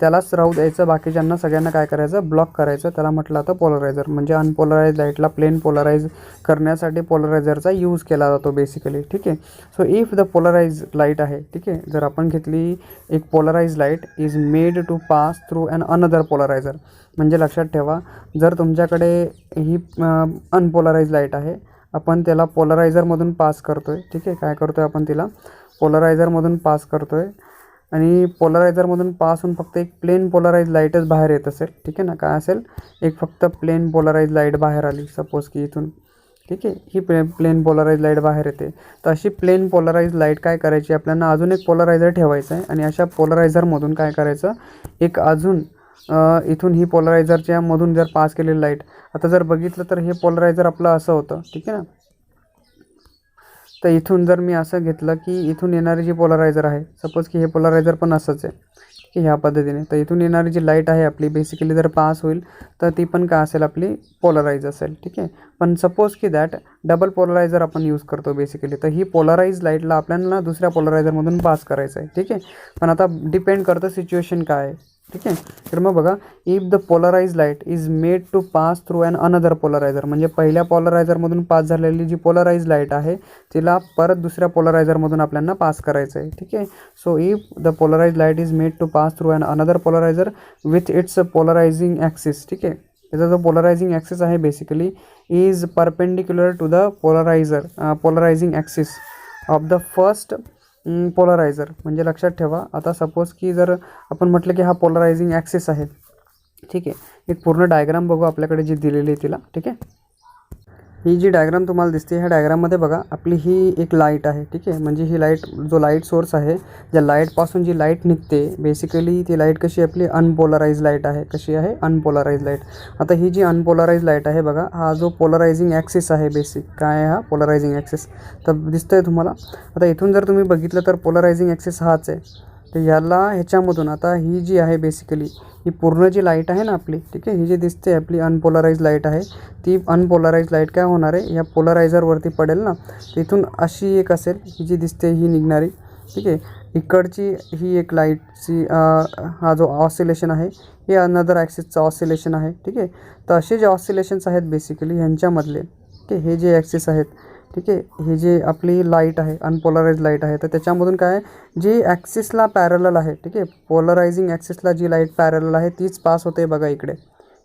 त्यालाच राहू द्यायचं, बाकीच्यांना सगळ्यांना काय करायचं, ब्लॉक करायचं. त्याला म्हटलं आता पोलरायझर. म्हणजे अनपोलराइज लाईटला प्लेन पोलराइज करण्यासाठी पोलरायझरचा यूज केला जातो बेसिकली. ठीक आहे, so if the polarise light आहे, ठीक आहे, जर आपण घेतली एक polarised light is made to pass through an another polariser. म्हणजे लक्षात ठेवा, जर तुमच्याकडे ही अनपोलराइज लाईट आहे, आपण त्याला पोलरायझरमधून पास करतो आहे. ठीक आहे, काय करतो आहे आपण, तिला पोलरायझरमधून पास करतो आहे आणि पोलरायझरमधून पास होऊन फक्त एक प्लेन पोलराइज लाईटच बाहेर येत असेल. ठीक आहे ना, काय असेल, एक फक्त प्लेन पोलराइज लाईट बाहेर आली सपोज की इथून. ठीक आहे, ही प्लेन पोलराइज लाईट बाहेर येते. तर अशी प्लेन पोलराइज लाईट काय करायची, आपल्याला अजून एक पोलरायझर ठेवायचं आहे आणि अशा पोलरायझरमधून काय करायचं, एक अजून इथून ही पोलरायझरच्या मधून जर पास केलेली लाईट, आता जर बघितलं तर हे पोलरायझर आपलं असं होतं. ठीक आहे ना, तर इथून जर मी असं घेतलं की इथून येणारी जी पोलरायझर आहे, सपोज की हे पोलरायझर पण असंच आहे की ह्या पद्धतीने, तर इथून येणारी जी लाईट आहे आपली बेसिकली जर पास होईल तर ती पण काय असेल, आपली पोलराइज असेल. ठीक आहे, पण सपोज की दॅट डबल पोलरायझर आपण यूज करतो बेसिकली, तर ही पोलराइज लाईटला आपल्याला दुसऱ्या पोलरायझरमधून पास करायचं आहे. ठीक आहे, पण आता डिपेंड करतं सिच्युएशन काय आहे. ठीक आहे, तर मग बघा, if the polarise light is made to pass through an another polariser. म्हणजे पहिल्या पोलरायझरमधून पास झालेली जी पोलराइज लाईट आहे तिला परत दुसऱ्या पोलरायझरमधून आपल्याला पास करायचं आहे. ठीक आहे, so if the polarise light is made to pass through an another polariser with its polarising axis. ठीक आहे, त्याचा जो पोलरायझिंग ॲक्सिस आहे basically is perpendicular to the पोलरायझिंग axis of the first polariser. म्हणजे लक्षात ठेवा, आता सपोज की जर आपण म्हटलं की हा पोलरायझिंग ॲक्सिस आहे. ठीक आहे, एक पूर्ण डायग्राम बघू आपल्याकडे जी दिलेली आहे तिला. ठीक आहे, ही जी डायग्राम तुम्हाला दिसते, ह्या डायग्राममध्ये बघा आपली ही एक लाईट आहे. ठीक आहे, म्हणजे ही लाईट, जो लाईट सोर्स आहे, ज्या लाईटपासून जी लाईट निघते बेसिकली ती लाईट कशी आपली अनपोलराइज लाईट आहे. कशी आहे, अनपोलराइज लाईट. आता ही जी अनपोलराइज लाईट आहे बघा, हा जो पोलरायझिंग ॲक्सिस आहे, बेसिक काय आहे हा पोलरायझिंग ॲक्सिस, तर दिसतंय तुम्हाला. आता इथून जर तुम्ही बघितलं तर पोलरायझिंग ॲक्सिस हाच आहे. तर ह्याला ह्याच्यामधून आता ही जी आहे बेसिकली ही पूर्ण जी लाईट आहे ना आपली, ठीक आहे, ही जी दिसते आपली अनपोलराइज लाईट आहे, ती अनपोलराइज लाईट काय होणार आहे, ह्या पोलरायझरवरती पडेल ना, तिथून अशी एक असेल, ही जी दिसते ही निघणारी. ठीक आहे, इकडची ही एक लाईटची हा जो ऑसिलेशन आहे हे अनदर ॲक्सिसचा ऑसिलेशन आहे. ठीक आहे, तर असे जे ऑसिलेशन्स आहेत बेसिकली ह्यांच्यामधले, ठीक आहे, हे जे ॲक्सिस आहेत, ठीक आहे, हे जे आपली लाईट आहे अनपोलराइज लाईट आहे, तर त्याच्यामधून काय जी ॲक्सिसला पॅरलल आहे, ठीक आहे, पोलरायझिंग ॲक्सिसला जी लाईट पॅरलल आहे तीच पास होते बघा इकडे.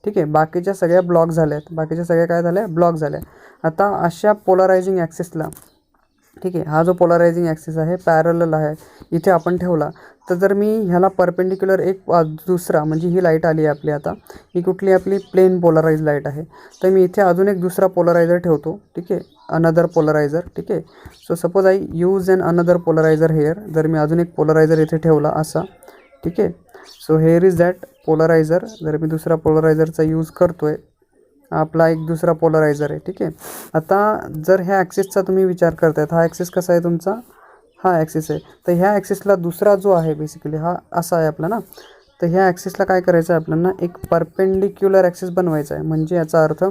ठीक आहे, बाकीच्या सगळ्या ब्लॉक झाल्या आहेत, बाकीच्या सगळ्या काय झाल्या, ब्लॉक झाल्या. आता अशा पोलरायझिंग ॲक्सिसला, ठीक आहे, हा जो पोलरायझिंग ॲक्सिस आहे पॅरलल आहे, इथे आपण ठेवला तर जर मी ह्याला परपेंडिक्युलर एक दुसरा, म्हणजे ही लाईट आली आहे आपली, आता ही कुठली आपली प्लेन पोलराइज लाईट आहे, तर मी इथे अजून एक दुसरा पोलरायझर ठेवतो. ठीक आहे, अनदर पोलरायझर. ठीक आहे, so suppose I use an another polariser here. जर मी अजून एक पोलरायझर इथे ठेवला असा, ठीक आहे, सो हेअर इज दॅट पोलरायझर. जर मी दुसरा पोलरायझरचा यूज करतो आहे, आपला एक दुसरा पोलरायझर आहे. ठीक आहे, आता जर ह्या ॲक्सिसचा तुम्ही विचार करतायत, हा ॲक्सिस कसा आहे तुमचा, हा ॲक्सिस आहे, तर ह्या ॲक्सिसला दुसरा जो आहे बेसिकली हा असा आहे आपला ना, तर ह्या ॲक्सिसला काय करायचं आहे आपल्याला, एक परपेंडिक्युलर ॲक्सिस बनवायचा आहे. म्हणजे याचा अर्थ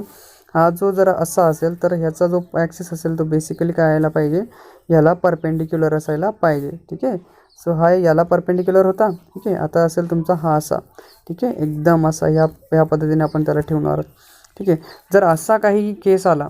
हा जो जरा असा असेल तर ह्याचा जो ॲक्सिस असेल तो बेसिकली काय यायला पाहिजे, ह्याला परपेंडिक्युलर असायला पाहिजे. ठीक आहे, सो हा याला परपेंडिक्युलर होता. ठीक आहे, आता असेल तुमचा हा असा, ठीक आहे, एकदम असा, ह्या पद्धतीने आपण त्याला ठेवणार आहोत. ठीक आहे, जर असा काही केस आला,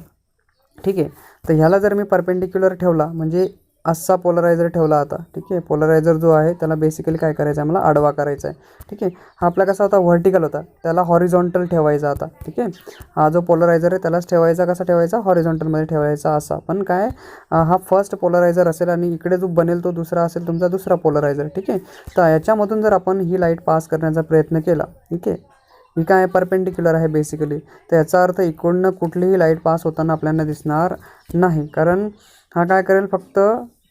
ठीक आहे, तर ह्याला जर मी परपेंडिक्युलर ठेवला, म्हणजे असा पोलरायझर ठेवला आता, ठीक आहे, पोलरायझर जो आहे त्याला बेसिकली काय करायचं आहे, मला आडवा करायचा आहे. ठीक आहे, हा आपला कसा होता, व्हर्टिकल होता, त्याला हॉरिझॉन्टल ठेवायचा आता. ठीक आहे, हा जो पोलरायझर आहे त्यालाच ठेवायचा, कसा ठेवायचा, हॉरिझॉन्टलमध्ये ठेवायचा असा. पण काय हा फर्स्ट पोलरायझर असेल आणि इकडे जो बनेल तो दुसरा असेल तुमचा दुसरा पोलरायझर. ठीक आहे, तर याच्यामधून जर आपण ही लाईट पास करण्याचा प्रयत्न केला, ठीक आहे, ही काय परपेंडिक्युलर आहे बेसिकली, तर याचा अर्थ इकडनं कुठलीही लाईट पास होताना आपल्याला दिसणार नाही, कारण हा काय करेल, फक्त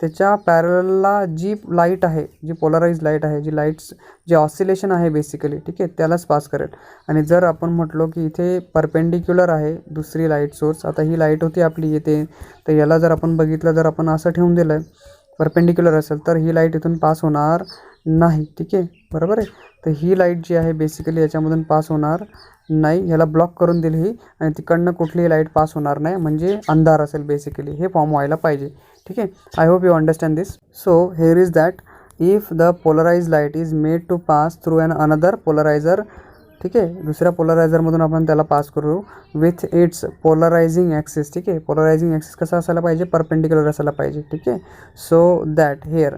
त्याच्या पॅरलला जी लाईट आहे, जी पोलराइज लाईट आहे, जी लाईट्स जे ऑसिलेशन आहे बेसिकली, ठीक आहे, त्यालाच पास करेल. आणि जर आपण म्हटलो की इथे परपेंडिक्युलर आहे दुसरी लाईट सोर्स, आता ही लाईट होती आपली येते, तर याला जर आपण बघितलं, जर आपण असं ठेवून दिलं आहे परपेंडिक्युलर असेल, तर ही लाईट इथून पास होणार नाही, ठीक आहे, बरोबर आहे. तर ही लाईट जी आहे बेसिकली याच्यामधून पास होणार नाही, ह्याला ब्लॉक करून दिली ही, आणि तिकडनं कुठलीही लाईट पास होणार नाही, म्हणजे अंधार असेल बेसिकली, हे फॉर्म व्हायला पाहिजे, ठीक आहे. I hope you understand this. So here is that if the polarise light is made to pass through an another पोलरायझर, ठीक आहे, दुसऱ्या पोलरायझरमधून आपण त्याला पास करू विथ इट्स पोलरायझिंग ॲक्सिस, ठीक आहे. पोलरायझिंग ॲक्सिस कसा असायला पाहिजे, परपेंडिक्युलर असायला पाहिजे, ठीक आहे. So that hair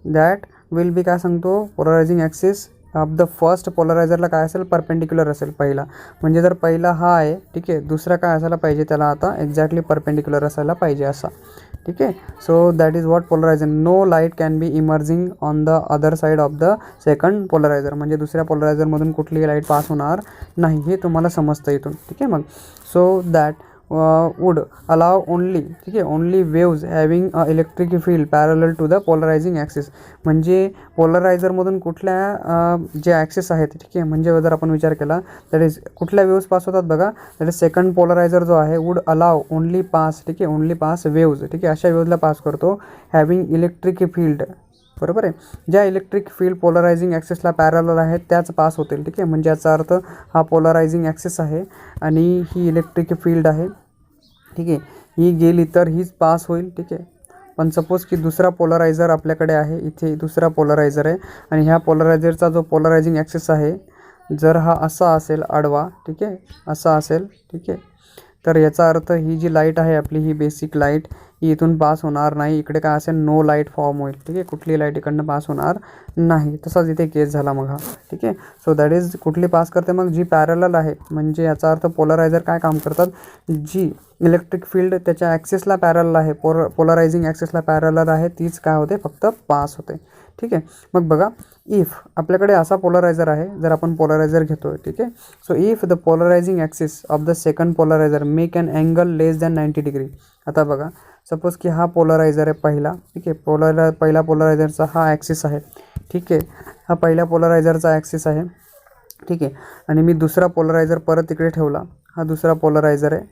that will be काय सांगतो, पोलरायझिंग ॲक्सिस ऑफ द फर्स्ट पोलरायझरला काय असेल, परपेंडिक्युलर असेल पहिला, म्हणजे जर पहिला हा आहे, ठीक आहे, दुसरा काय असायला पाहिजे त्याला आता एक्झॅक्टली परपेंडिक्युलर असायला पाहिजे असा, ठीक आहे. So that is what polarizer. No light can be emerging on the other side of the second polarizer, म्हणजे दुसऱ्या पोलरायझरमधून कुठलीही लाईट पास होणार नाही, हे तुम्हाला समजतं इथून, ठीक आहे. मग so that would allow only, ठीक आहे, only waves having electric field parallel to the पोलरायझिंग axis, म्हणजे पोलरायझरमधून कुठल्या जे ॲक्सिस आहेत, ठीक आहे, म्हणजे जर आपण विचार केला दॅट इज कुठल्या वेव्ज पास होतात बघा, दॅट इज सेकंड पोलरायझर जो आहे वुड अलाव ओनली पास, ठीक आहे, ओनली पास वेव्ज, ठीक आहे, अशा वेव्जला पास करतो हॅविंग इलेक्ट्रिक फील्ड, बरोबर आहे, ज्या इलेक्ट्रिक फील्ड पोलरायझिंग ॲक्सिसला पॅरलल आहेत त्याच पास होतील, ठीक आहे. म्हणजे याचा अर्थ हा पोलरायझिंग ॲक्सिस आहे आणि ही इलेक्ट्रिक फील्ड आहे, ठीक आहे, ही गेली तर हीच पास होईल, ठीक आहे. पण सपोज की दुसरा पोलरायझर आपल्याकडे आहे, इथे दुसरा पोलरायझर आहे, आणि ह्या पोलरायझरचा जो पोलरायझिंग ॲक्सिस आहे जर हा असा असेल आडवा, ठीक आहे, असा असेल, ठीक आहे, तर याचा अर्थ ही जी लाईट आहे आपली, ही बेसिक लाईट ही इथून पास होणार नाही, इकडे काय असेल, नो लाईट फॉर्म होईल, ठीक आहे, कुठली लाईट इकडनं पास होणार नाही. तसाच इथे केस झाला मग हा, ठीक आहे. सो दॅट इज कुठली पास करते मग, जी पॅरलल आहे, म्हणजे याचा अर्थ पोलरायझर काय काम करतात, जी इलेक्ट्रिक फील्ड त्याच्या ॲक्सिसला पॅरलल आहे, पोलरायझिंग ॲक्सिसला पॅरलल आहे, तीच काय होते, फक्त पास होते, ठीक आहे. मग बघा, इफ आपल्याकडे असा पोलरायझर आहे, जर आपण पोलरायझर घेतो आहे, ठीक आहे. So if the पोलरायझिंग axis of the second polarizer make an angle less than 90 degree. आता बघा, सपोज की हा पोलरायझर आहे पहिला, ठीक आहे, पहिला पोलरायझरचा हा ॲक्सिस आहे, ठीक आहे, हा पहिल्या पोलरायझरचा ॲक्सिस आहे, ठीक आहे, आणि मी दुसरा पोलरायझर परत इकडे ठेवला, हा दुसरा पोलरायझर आहे,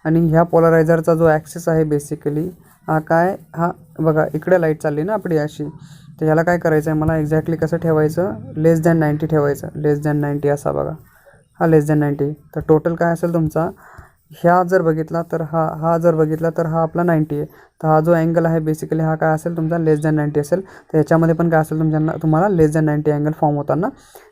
आणि ह्या पोलरायझरचा जो ॲक्सिस आहे बेसिकली हा काय, हा बघा इकडे लाईट चालली ना आपली अशी, तर ह्याला काय करायचं आहे मला, एक्झॅक्टली कसं ठेवायचं, लेस दॅन 90 ठेवायचं, लेस दॅन 90 असा बघा, हा लेस दॅन 90, तर टोटल काय असेल तुमचा, ह्या जर बघितला तर हा जर बघितला तर हा आपला 90 आहे, तर हा जो अँगल आहे बेसिकली हा काय असेल तुमचा, लेस दॅन 90 असेल, तर ह्याच्यामध्ये पण काय असेल तुम्हाला लेस दॅन 90 अँगल फॉर्म होताना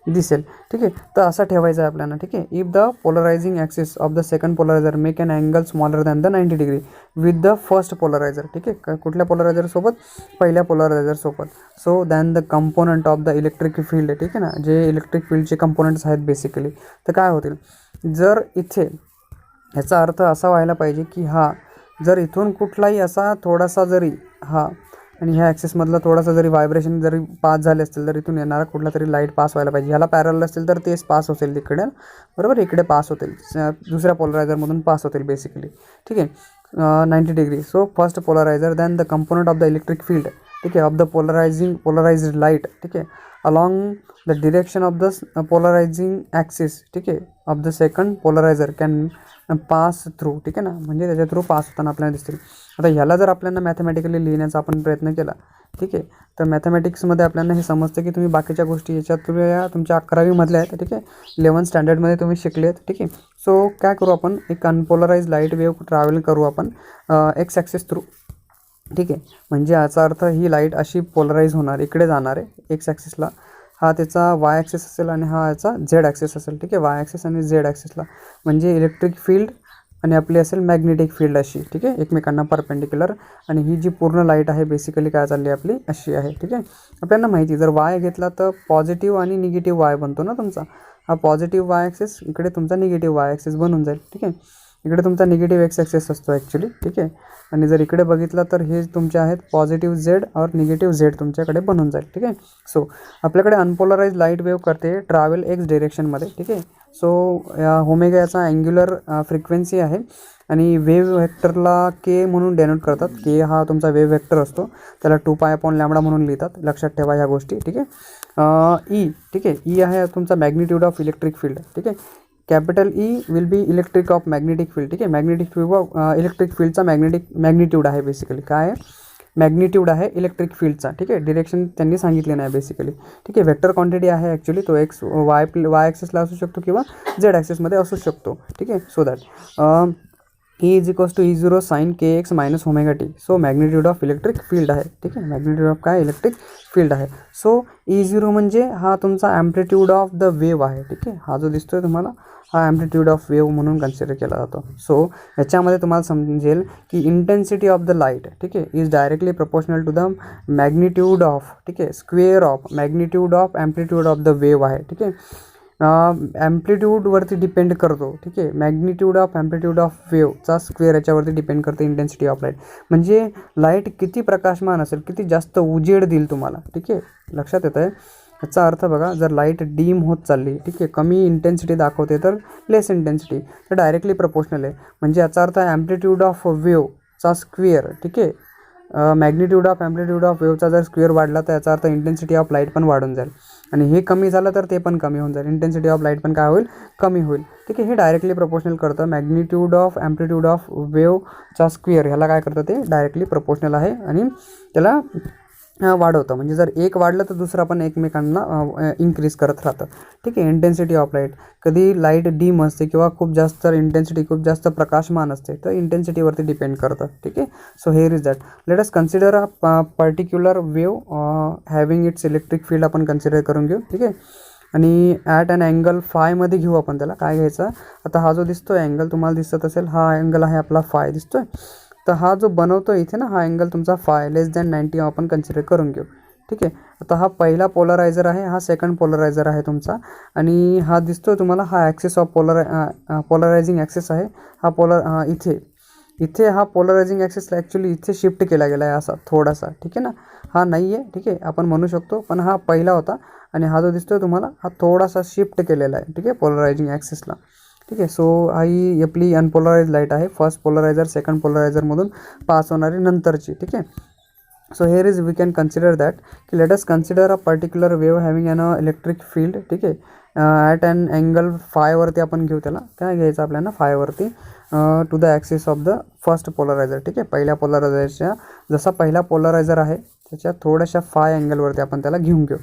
दिसेल, ठीक आहे. तर असं ठेवायचं आहे आपल्याला, ठीक आहे. If the पोलरायझिंग axis of the second polarizer make an angle smaller than the 90 degree with the first पोलरायझर, ठीक आहे, कुठल्या पोलरायझरसोबत, पहिल्या पोलरायझरसोबत. So than the component of the electric field, ठीक आहे ना, जे इलेक्ट्रिक फील्डचे कंपोनंट्स आहेत बेसिकली, तर काय होतील, जर इथे ह्याचा अर्थ असा व्हायला पाहिजे की हा जर इथून कुठलाही असा थोडासा जरी हा आणि ह्या ॲक्सिसमधला थोडासा जरी व्हायब्रेशन जरी पास झाले असतील, तर इथून येणारा कुठला तरी लाईट पास व्हायला पाहिजे, ह्याला पॅरल असतील तर तेच पास होतील तिकडे, बरोबर, इकडे पास होतील, दुसऱ्या पोलरायझरमधून पास होतील बेसिकली, ठीक आहे, 90 degree. So first polarizer than the component of the electric field, ठीक आहे, ऑफ द पोलराइज्ड लाईट, ठीक आहे, along the direction of the पोलरायझिंग axis, ठीक आहे, of the second polarizer can pass through, ठीक आहे ना, म्हणजे त्याच्या थ्रू पास होताना आपल्याला दिसतील. आता ह्याला जर आपल्याला मॅथमॅटिकली लिहिण्याचा आपण प्रयत्न केला, ठीक आहे, तर मॅथमॅटिक्समध्ये आपल्याला हे समजतं की तुम्ही बाकीच्या गोष्टी याच्यात तुमच्या 11वीमधल्या आहेत, ठीक आहे, 11th स्टँडर्डमध्ये तुम्ही शिकले आहेत, ठीक आहे. सो काय करू आपण, एक अनपोलराइज लाईट वेव्ह ट्रॅव्हल करू आपण एक्स ॲक्सिस थ्रू, ठीक आहे, म्हणजे याचा अर्थ ही लाईट अशी पोलराइज होणार, इकडे जाणार आहे एक्स ॲक्सिसला, हा त्याचा वाय ॲक्सिस असेल आणि हा याचा झेड ॲक्सिस असेल, ठीक आहे, वाय ॲक्सिस आणि झेड ॲक्सिसला, म्हणजे इलेक्ट्रिक फील्ड आणि आपली असेल मॅग्नेटिक फील्ड अशी, ठीक आहे, एकमेकांना परपेंडिक्युलर, आणि ही जी पूर्ण लाईट आहे बेसिकली काय चालली आपली अशी आहे, ठीक आहे. आपल्याला माहिती जर वाय घेतला तर पॉझिटिव्ह आणि निगेटिव्ह वाय बनतो ना तुमचा, हा पॉझिटिव्ह वाय ॲक्सिस, इकडे तुमचा निगेटिव्ह वाय ॲक्सिस बनून जाईल, ठीक आहे. इकडे तुमचा निगेटिव्ह एक्स ॲक्सेस असतो ॲक्च्युली, ठीक आहे. आणि जर इकडे बघितलं तर हे तुमचे आहेत पॉझिटिव्ह झेड और निगेटिव्ह झेड तुमच्याकडे बनून जाईल, ठीक आहे. सो आपल्याकडे अनपोलराइज लाईट वेव्ह करते ट्रॅव्हल एक्स डिरेक्शनमध्ये, ठीक आहे. सो ओमेगा याचा अँग्युलर फ्रिक्वेन्सी आहे आणि वेव्ह व्हेक्टरला के म्हणून डेनोट करतात. के हा तुमचा वेव्ह व्हेक्टर असतो, त्याला 2π/λ म्हणून लिहितात. लक्षात ठेवा ह्या गोष्टी, ठीक आहे. ई, ठीक आहे. ई आहे तुमचा मॅग्निट्यूड ऑफ इलेक्ट्रिक फील्ड, ठीक आहे. Capital E will be electric of magnetic field, ठीक आहे. मॅग्नेटिक फील्ड इलेक्ट्रिक फील्डचा मॅग्निट्यूड आहे बेसिकली. काय आहे? मॅग्निट्यूड आहे इलेक्ट्रिक फील्डचा, ठीक आहे. डिरेक्शन त्यांनी सांगितले नाही बेसिकली, ठीक आहे. वेक्टर क्वांटिटी आहे ॲक्च्युली, तो एक्स वाय ॲक्सेसला असू शकतो किंवा झेड ॲक्सेसमध्ये असू शकतो, ठीक आहे. So that E = E0 sin kx minus omega T. So magnitude of electric field आहे, ठीक आहे. मॅग्निट्यूड ऑफ काय? इलेक्ट्रिक फील्ड आहे. सो E0 म्हणजे हा तुमचा ॲम्प्लिट्यूड ऑफ द वेव्ह आहे, ठीक आहे. हा जो दिसतोय तुम्हाला हा ॲम्प्लिट्यूड ऑफ वेव्ह म्हणून कन्सिडर केला जातो. सो याच्यामध्ये तुम्हाला समजेल की इंटेन्सिटी ऑफ द लाईट, ठीक आहे, is directly proportional to the magnitude of, ठीक आहे, square of magnitude of amplitude of the wave आहे, ठीक आहे. ॲम्प्लिट्यूडवरती डिपेंड करतो, ठीक आहे. मॅग्निट्यूड ऑफ ॲम्प्लिट्यूड ऑफ वेव्हचा स्क्वेअर याच्यावरती डिपेंड करते इंटेन्सिटी ऑफ लाईट. म्हणजे लाईट किती प्रकाशमान असेल, किती जास्त उजेड देईल तुम्हाला, ठीक आहे. लक्षात येतं आहे याचा अर्थ बघा. जर लाईट डीम होत चालली, ठीक आहे, कमी इंटेन्सिटी दाखवते तर लेस इंटेन्सिटी, तर डायरेक्टली प्रपोर्शनल आहे. म्हणजे याचा अर्थ ॲम्प्लिट्यूड ऑफ वेव्हचा स्क्वेअर, ठीक आहे, मॅग्निट्यूड ऑफ ॲम्प्लिट्यूड ऑफ वेव्हचा जर स्क्वेअर वाढला तर याचा अर्थ इंटेन्सिटी ऑफ लाईट पण वाढून जाईल. आणि हे कमी झालं तर ते पण कमी होऊन जाईल. इंटेन्सिटी ऑफ लाईट पण काय होईल? कमी होईल, ठीक आहे. हे डायरेक्टली प्रपोर्शनल करतं. मॅग्निट्यूड ऑफ ॲम्प्लिट्यूड ऑफ वेव्हचा स्क्वेअर ह्याला काय करतं? ते डायरेक्टली प्रपोर्शनल आहे आणि त्याला वाढवतं. म्हणजे जर एक वाढलं तर दुसरा पण एकमेकांना इन्क्रीज करत राहतं, ठीक आहे. इंटेन्सिटी ऑफ लाईट, कधी लाईट डीम असते किंवा खूप जास्त इंटेन्सिटी खूप जास्त प्रकाशमान असते तर इंटेन्सिटीवरती डिपेंड करतं, ठीक आहे. So here is that. Late us consider a particular wave having its electric field आपण कन्सिडर करून घेऊ, ठीक आहे. आणि ॲट अन अँगल फायमध्ये घेऊ आपण त्याला. काय घ्यायचं? आता हा जो दिसतोय अँगल तुम्हाला दिसत असेल, हा अँगल आहे आपला फाय दिसतोय. तर हा जो बनवतो इथे ना, हा अँगल तुमचा फाय लेस दॅन 90 आपण कन्सिडर करून घेऊ, ठीक आहे. आता हा पहिला पोलरायझर आहे, हा सेकंड पोलरायझर आहे तुमचा. आणि हा दिसतोय तुम्हाला हा ॲक्सेस ऑफ पोलरायझिंग ॲक्सेस आहे. हा इथे हा पोलरायझिंग ॲक्सेसला ॲक्च्युली इथे शिफ्ट केला गेला आहे असा थोडासा, ठीक आहे ना. हा नाही आहे, ठीक आहे, आपण म्हणू शकतो. पण हा पहिला होता आणि हा जो दिसतोय तुम्हाला हा थोडासा शिफ्ट केलेला आहे, ठीक आहे, पोलरायझिंग ॲक्सेसला, ठीक आहे. सो ही आपली अनपोलराइज लाईट आहे. फर्स्ट पोलरायझर सेकंड पोलरायझरमधून पास होणारी नंतरची, ठीक आहे. So here is we can consider that की let us consider a particular wave having an electric field, ठीक आहे. ॲट अन अँगल फायवरती आपण घेऊ त्याला. काय घ्यायचं आपल्याला? फायवरती to the axis of the first पोलरायझर, ठीक आहे. पहिल्या पोलरायझरच्या जसा पहिला पोलरायझर आहे त्याच्या थोड्याशा फाय अँगलवरती आपण त्याला घेऊन घेऊ,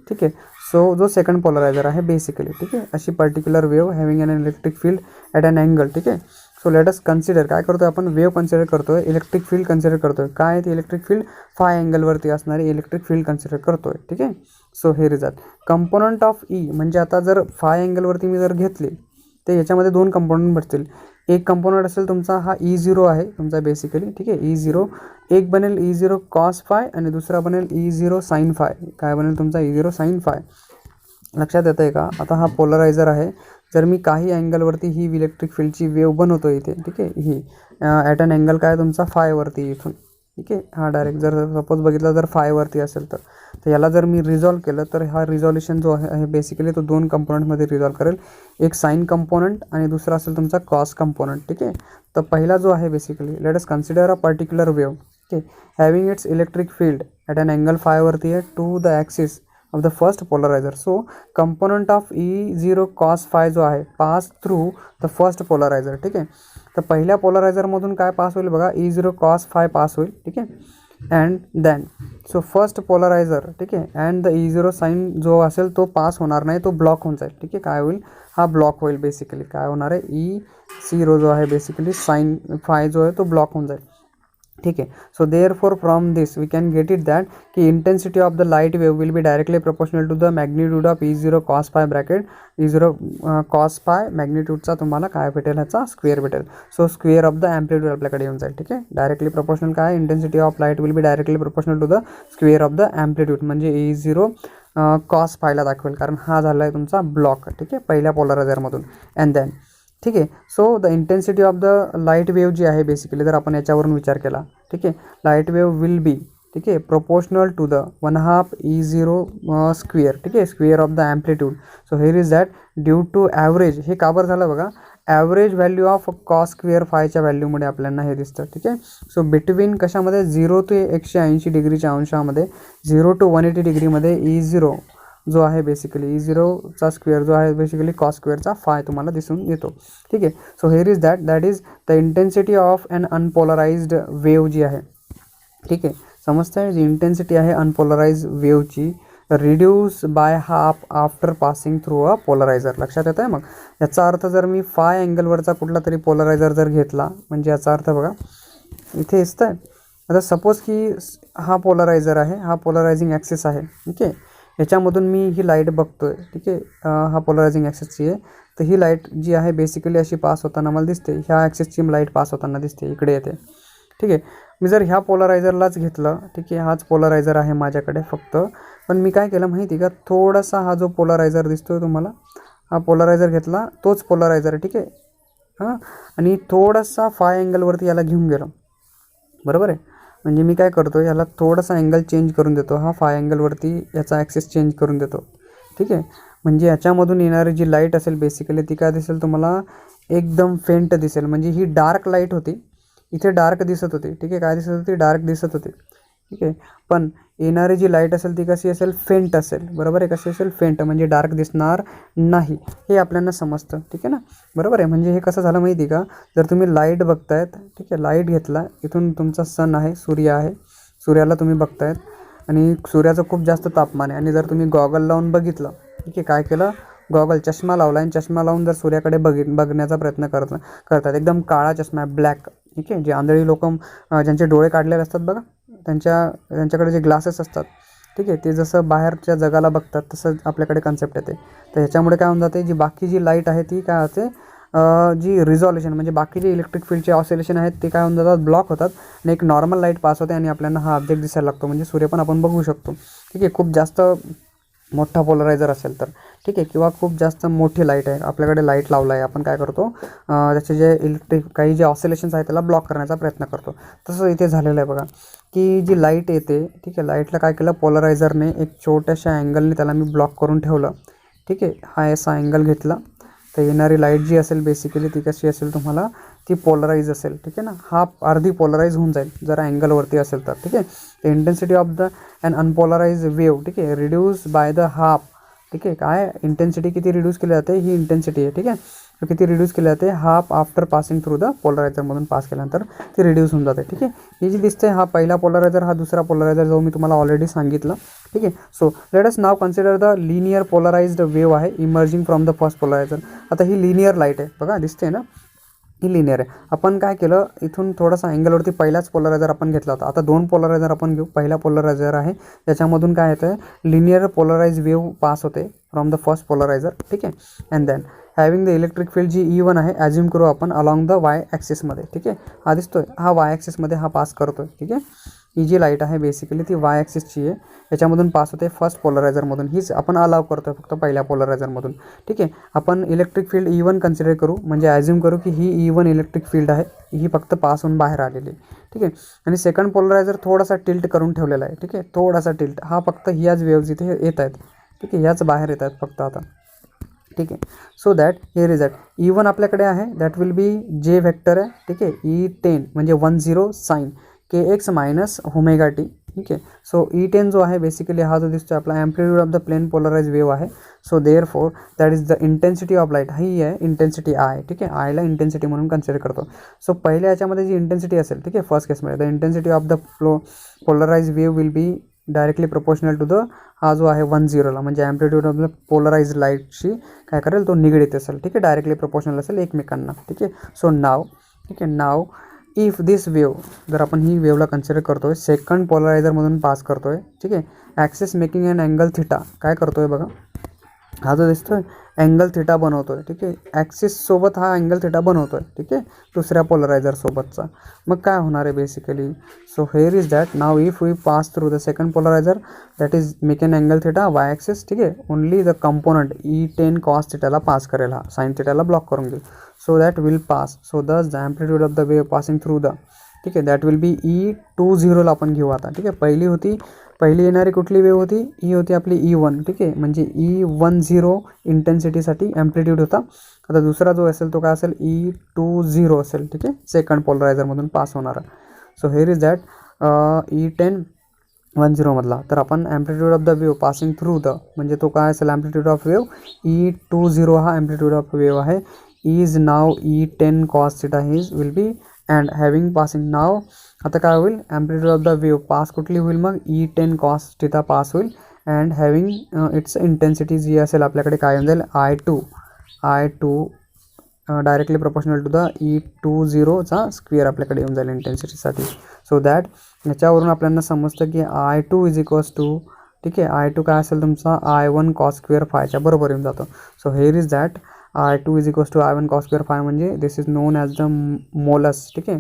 ठीक आहे. सो जो सेकंड पोलरायझर आहे बेसिकली, ठीक आहे. अशी particular wave having an electric field at an angle, ठीक आहे. So let us consider. काय करतोय आपण? वेव्ह कन्सिडर करतोय, इलेक्ट्रिक फील्ड कन्सिडर करतोय. काय आहे ती इलेक्ट्रिक फील्ड? फाय अँगलवरती असणारी इलेक्ट्रिक फील्ड कन्सिडर करतोय, ठीक आहे. सो हे रिझल्ट कंपोनंट ऑफ ई, म्हणजे आता जर फाय अँगलवरती मी जर घेतली तर याच्यामध्ये दोन कंपोनंट भेटतील. एक कंपोनंट असेल तुमचा हा E0 आहे तुमचा बेसिकली, ठीक आहे. E0 एक बनेल E0 कॉस फाय आणि दुसरा बनेल E0 साइन फाय. काय बनेल तुमचा? E0 sign five. लक्षात येतं आहे का? आता हा पोलरायझर आहे. जर मी काही अँगलवरती ही इलेक्ट्रिक फील्डची वेव्ह बनवतो इथे, ठीक आहे, ही ॲट अन अँगल काय तुमचा फायवरती इथून, ठीक आहे. हा डायरेक्ट जर सपोज बघितला जर फायवरती असेल तर याला जर मी रिझॉल्व केलं तर हा रिझॉल्युशन जो आहे बेसिकली तो दोन कंपोनंटमध्ये रिझॉल्व करेल. एक साइन कंपोनंट आणि दुसरा असेल तुमचा कॉस कंपोनंट, ठीक आहे. तर पहिला जो आहे basically let us consider a particular wave, ठीक आहे, having its electric field at an angle फायवरती आहे to the axis of the first polarizer. So component of E0 cos phi जो आहे पास थ्रू द फर्स्ट पोलरायझर, ठीक आहे. तर पहिल्या पोलरायझरमधून काय पास होईल बघा? E0 कॉस फाय पास होईल, ठीक आहे. अँड देन सो फर्स्ट पोलरायझर, ठीक आहे, अँड द E0 साइन जो असेल तो पास होणार नाही, तो ब्लॉक होऊन जाईल, ठीक आहे. काय होईल? हा ब्लॉक होईल बेसिकली. काय होणार आहे? E0 जो आहे बेसिकली साइन फाय जो आहे तो ब्लॉक होऊन जाईल, ठीक आहे. So therefore from this we can get it that की intensity of the light wave will be directly proportional to the magnitude of E0 cos phi bracket E0 cos phi मॅग्निट्यूडचा तुम्हाला काय भेटेल? ह्याचा स्क्वेअर भेटेल. So square of the amplitude आपल्याकडे येऊन जाईल, ठीक आहे. डायरेक्टली प्रपोर्शनल काय? Intensity of light will be directly proportional to the square of the amplitude, म्हणजे E0 कॉस फायला दाखवेल कारण हा झाला आहे तुमचा ब्लॉक, ठीक आहे, पहिल्या पोलरायझरमधून. अँड देन ठीक आहे. So the intensity of the light wave जी आहे बेसिकली, जर आपण याच्यावरून विचार केला, ठीक आहे, लाईट वेव्ह विल बी, ठीक आहे, proportional to the 1/2 E0 square, ठीक आहे, square of the amplitude. So here is that due to average, हे का बरं झालं बघा, average value of cos square फायच्या व्हॅल्यूमुळे आपल्याला हे दिसतं. ठीक आहे. सो बिटवीन कशामध्ये 0 ते 180 डिग्रीच्या अंशामध्ये, 0 to 180 डिग्रीमध्ये E0 जो आहे बेसिकली E0चा स्क्वेअर जो आहे बेसिकली कॉस स्क्वेअरचा फाय तुम्हाला दिसून येतो. ठीक आहे. So here is that is the intensity of an unpolarized wave जी आहे. ठीक आहे, समजतं जी इंटेन्सिटी आहे अनपोलराइज वेव्हची, reduce by half after passing through a polarizer. लक्षात येतं आहे. मग याचा अर्थ जर मी फाय अँगलवरचा कुठला तरी पोलरायझर जर घेतला, म्हणजे याचा अर्थ बघा इथे दिसतं आहे. आता सपोज की हा पोलरायझर आहे, हा पोलरायझिंग ॲक्सिस आहे. ठीक आहे, ह्याच्यामधून मी ही लाईट बघतो आहे. ठीक आहे, हा पोलरायझिंग ॲक्सिसची आहे. तर ही लाईट जी आहे बेसिकली अशी पास होताना मला दिसते, ह्या ॲक्सिसची लाईट पास होताना दिसते, इकडे येते. ठीक आहे, मी जर ह्या पोलरायझरलाच घेतलं, ठीक आहे, हाच पोलरायझर आहे माझ्याकडे फक्त, पण मी काय केलं माहिती का, थोडासा हा जो पोलरायझर दिसतोय तुम्हाला, हा पोलरायझर घेतला, तोच पोलरायझर, ठीक आहे, हां, आणि थोडासा फाय अँगलवरती याला घेऊन गेलो. बरोबर आहे. म्हणजे मी काय करतो, याला थोडासा अँगल चेंज करून देतो, हा फाय अँगलवरती याचा ॲक्सिस चेंज करून देतो. ठीक आहे, म्हणजे याच्यामधून येणारी जी लाईट असेल बेसिकली ती काय दिसेल तुम्हाला, एकदम फेंट दिसेल. म्हणजे ही डार्क लाईट होती, इथे डार्क दिसत होती. ठीक आहे, काय दिसत होती, डार्क दिसत होती. ठीक आहे, पण येणारी जी लाईट असेल ती कशी असेल, फेंट असेल. बरोबर आहे, कशी असेल, फेंट, म्हणजे डार्क दिसणार नाही, हे आपल्याला समजतं. ठीक आहे ना, बरोबर आहे. म्हणजे हे कसं झालं माहिती का, जर तुम्ही लाईट बघतायत, ठीक आहे, लाईट घेतला, इथून तुमचा सन आहे, सूर्य आहे, सूर्याला तुम्ही बघतायत आणि सूर्याचं खूप जास्त तापमान आहे, आणि जर तुम्ही गॉगल लावून बघितलं, ठीक आहे, काय केलं, गॉगल चष्मा लावला आणि चष्मा लावून जर सूर्याकडे बघण्याचा प्रयत्न करतात, एकदम काळा चष्मा आहे, ब्लॅक. ठीक आहे, जे आंधळी लोक ज्यांचे डोळे काढलेले असतात बघा, त्यांच्याकडे जे ग्लासेस असतात, ठीक आहे, ते जसं बाहेरच्या जगाला बघतात तसं आपल्याकडे कन्सेप्ट येते. तर ह्याच्यामुळे काय होऊन जाते, जी बाकी जी लाईट आहे ती काय होते, जी रिझॉल्युशन म्हणजे बाकी जे इलेक्ट्रिक फील्डचे ऑसिलेशन आहेत ते काय होऊन जातात, ब्लॉक होतात, आणि एक नॉर्मल लाईट पास होते आणि आपल्याला हा ऑब्जेक्ट दिसायला लागतो, म्हणजे सूर्य पण आपण बघू शकतो. ठीक आहे, खूप जास्त मोठा पोलरायझर असेल तर, ठीक आहे, किंवा खूप जास्त मोठी लाईट आहे, आपल्याकडे लाईट लावला आहे, आपण काय करतो, त्याचे जे इलेक्ट्रिक काही जे ऑसिलेशन्स आहेत त्याला ब्लॉक करण्याचा प्रयत्न करतो. तसं इथे झालेलं आहे बघा, की जी लाईट येते, ठीक आहे, लाईटला काय केलं, पोलरायझरने एक छोट्याशा अँगलने त्याला मी ब्लॉक करून ठेवलं. ठीक आहे, हा असा अँगल घेतला, तर येणारी लाईट जी असेल बेसिकली ती कशी असेल तुम्हाला, ती पोलराईज असेल. ठीक आहे ना, हा अर्धी पोलराईज होऊन जाईल जर अँगलवरती असेल तर. ठीक आहे, the intensity of the an unpolarised wave, ठीक आहे, रिड्यूस बाय द हाफ. ठीक आहे, काय इंटेन्सिटी किती रिड्यूस केली जाते, ही इंटेन्सिटी आहे. ठीक आहे, तर किती रिड्यूस केली जाते, half after passing through the पोलरायझरमधून पास केल्यानंतर ती रिड्यूस होऊन जाते. ठीक आहे, ही जी दिसते, हा पहिला पोलरायझर, हा दुसरा पोलरायझर जो मी तुम्हाला ऑलरेडी सांगितलं. ठीक आहे, so let us now consider the linear polarised wave आहे emerging from the first polariser. आता ही लिनियर लाईट आहे बघा, दिसते ना, ही लिनियर आहे. आपण काय केलं, इथून थोडासा अँगलवरती पहिलाच पोलरायझर आपण घेतला होता. आता दोन पोलरायझर आपण घेऊ. पहिला पोलरायझर आहे त्याच्यामधून काय येतं, लिनियर पोलराइज वेव्ह पास होते फ्रॉम द फर्स्ट पोलरायझर. ठीक आहे, and then having the electric field जी E1 आहे ॲज्युम करू आपण अलॉंग द वाय ॲक्सिसमध्ये. ठीक आहे, हा दिसतोय, हा वाय ॲक्सिसमध्ये हा पास करतोय. ठीक आहे, ही जी लाईट आहे बेसिकली ती वाय ॲक्सिसची आहे, याच्यामधून पास होते फर्स्ट पोलरायझरमधून, हीच आपण अलाव करतोय फक्त पहिल्या पोलरायझरमधून. ठीक आहे, आपण इलेक्ट्रिक फील्ड E1 कन्सिडर करू, म्हणजे ॲज्युम करू की ही E1 इलेक्ट्रिक फील्ड आहे, ही फक्त पास होऊन बाहेर आलेली आहे. ठीक आहे, आणि सेकंड पोलरायझर थोडासा टिल्ट करून ठेवलेला आहे. ठीक आहे, थोडासा टिल्ट, हा फक्त ह्याच वेव्ज इथे येत आहेत. ठीक आहे, ह्याच बाहेर येत आहेत फक्त आता. ठीक आहे, so that here is that E1 आपल्याकडे आहे, that will B J vector आहे. ठीक आहे, E10 म्हणजे 10 sine kx minus omega t. ठीक आहे, सो E10 जो आहे बेसिकली हा जो दिसतो आपला amplitude of the plane polarize wave आहे. So therefore that is the intensity of light, ही आहे इंटेन्सिटी आय. ठीक आहे, आयला इंटेन्सिटी म्हणून कन्सिडर करतो. सो पहिल्या याच्यामध्ये जी इंटेन्सिटी असेल, ठीक आहे, फर्स्ट केसमध्ये the intensity of the polarise wave will be directly proportional to the हा जो आहे 10ला, म्हणजे ॲम्प्लिट्यूड ऑफ द पोलराइज लाईटशी काय करेल, तो निगडीत असेल. ठीक आहे, डायरेक्टली प्रोपोर्शनल असेल एकमेकांना. ठीक आहे, सो नाव, ठीक आहे, नाव इफ दिस वेव्ह, जर आपण ही वेव्हला कन्सिडर करतो आहे सेकंड पोलरायझरमधून पास करतो आहे. ठीक आहे, axis making and angle theta काय करतो आहे बघा, हा जो दिसतो आहे अँगल थिटा बनवतो आहे, ठीक आहे. ॲक्सिससोबत हा अँगल थिटा बनवतो आहे, ठीक आहे, दुसऱ्या पोलरायझरसोबतचा. मग काय होणार आहे basically? So here is that now if we pass through the second polarizer that is make an angle theta Y axis, ठीक आहे, only the component E10 cos थिटाला पास करेल, हा साइन थिटाला ब्लॉक करून घेईल. So that will pass. So thus the amplitude of the wave passing through the, ठीक आहे, दॅट विल बी E20 ला आपण घेऊ आता, ठीक आहे. पहिली येणारी कुठली वेव होती? ही होती आपली E1, ठीक आहे, म्हणजे E10 इंटेन्सिटीसाठी ॲम्प्लिट्यूड होता. आता दुसरा जो असेल तो काय असेल? E20 असेल, ठीक आहे, सेकंड पोलरायझरमधून पास होणारा. So here is that E10 मधला. तर आपण amplitude of the wave passing through the, म्हणजे तो काय असेल? ॲम्प्लिट्यूड ऑफ वेव E20 हा ॲम्प्लिट्यूड ऑफ वेव आहे. Is now E10 cos theta his will be and having passing now. आता काय होईल? Amplitude of the wave pass कुठली होईल मग? E10 cos थिटा पास होईल अँड हॅव्हिंग इट्स इंटेन्सिटी जी असेल आपल्याकडे काय येऊन जाईल? I2 directly proportional to the E20चा स्क्वेअर आपल्याकडे येऊन जाईल इंटेन्सिटीसाठी. सो दॅट याच्यावरून आपल्याला समजतं की I2 इज इक्वल्स टू, ठीक आहे, I2 काय असेल तुमचा? I1 cos स्क्वेअर फायच्या बरोबर येऊन जातो. So here is that I2 is equals to I1 cos square phi, म्हणजे this is known as the Malus, ठीक आहे.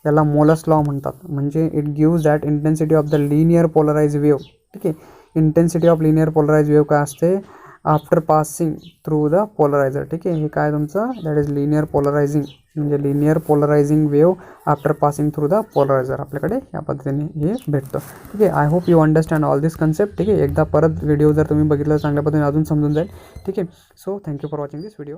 याला मोलस लॉ म्हणतात. म्हणजे it gives that intensity of the linear polarise wave, ठीक आहे. Intensity of linear polarise wave काय असते? After passing through the polariser, ठीक आहे. हे काय तुमचं? दॅट इज लिनियर पोलरायझिंग, म्हणजे linear polarizing wave after passing through the polarizer आपल्याकडे या पद्धतीने हे भेटतं, ठीक आहे. I hope you understand all this concept, ठीक आहे. एकदा परत व्हिडिओ जर तुम्ही बघितलं चांगल्या पद्धतीने अजून समजून जाईल, ठीक आहे. So thank you for watching this video.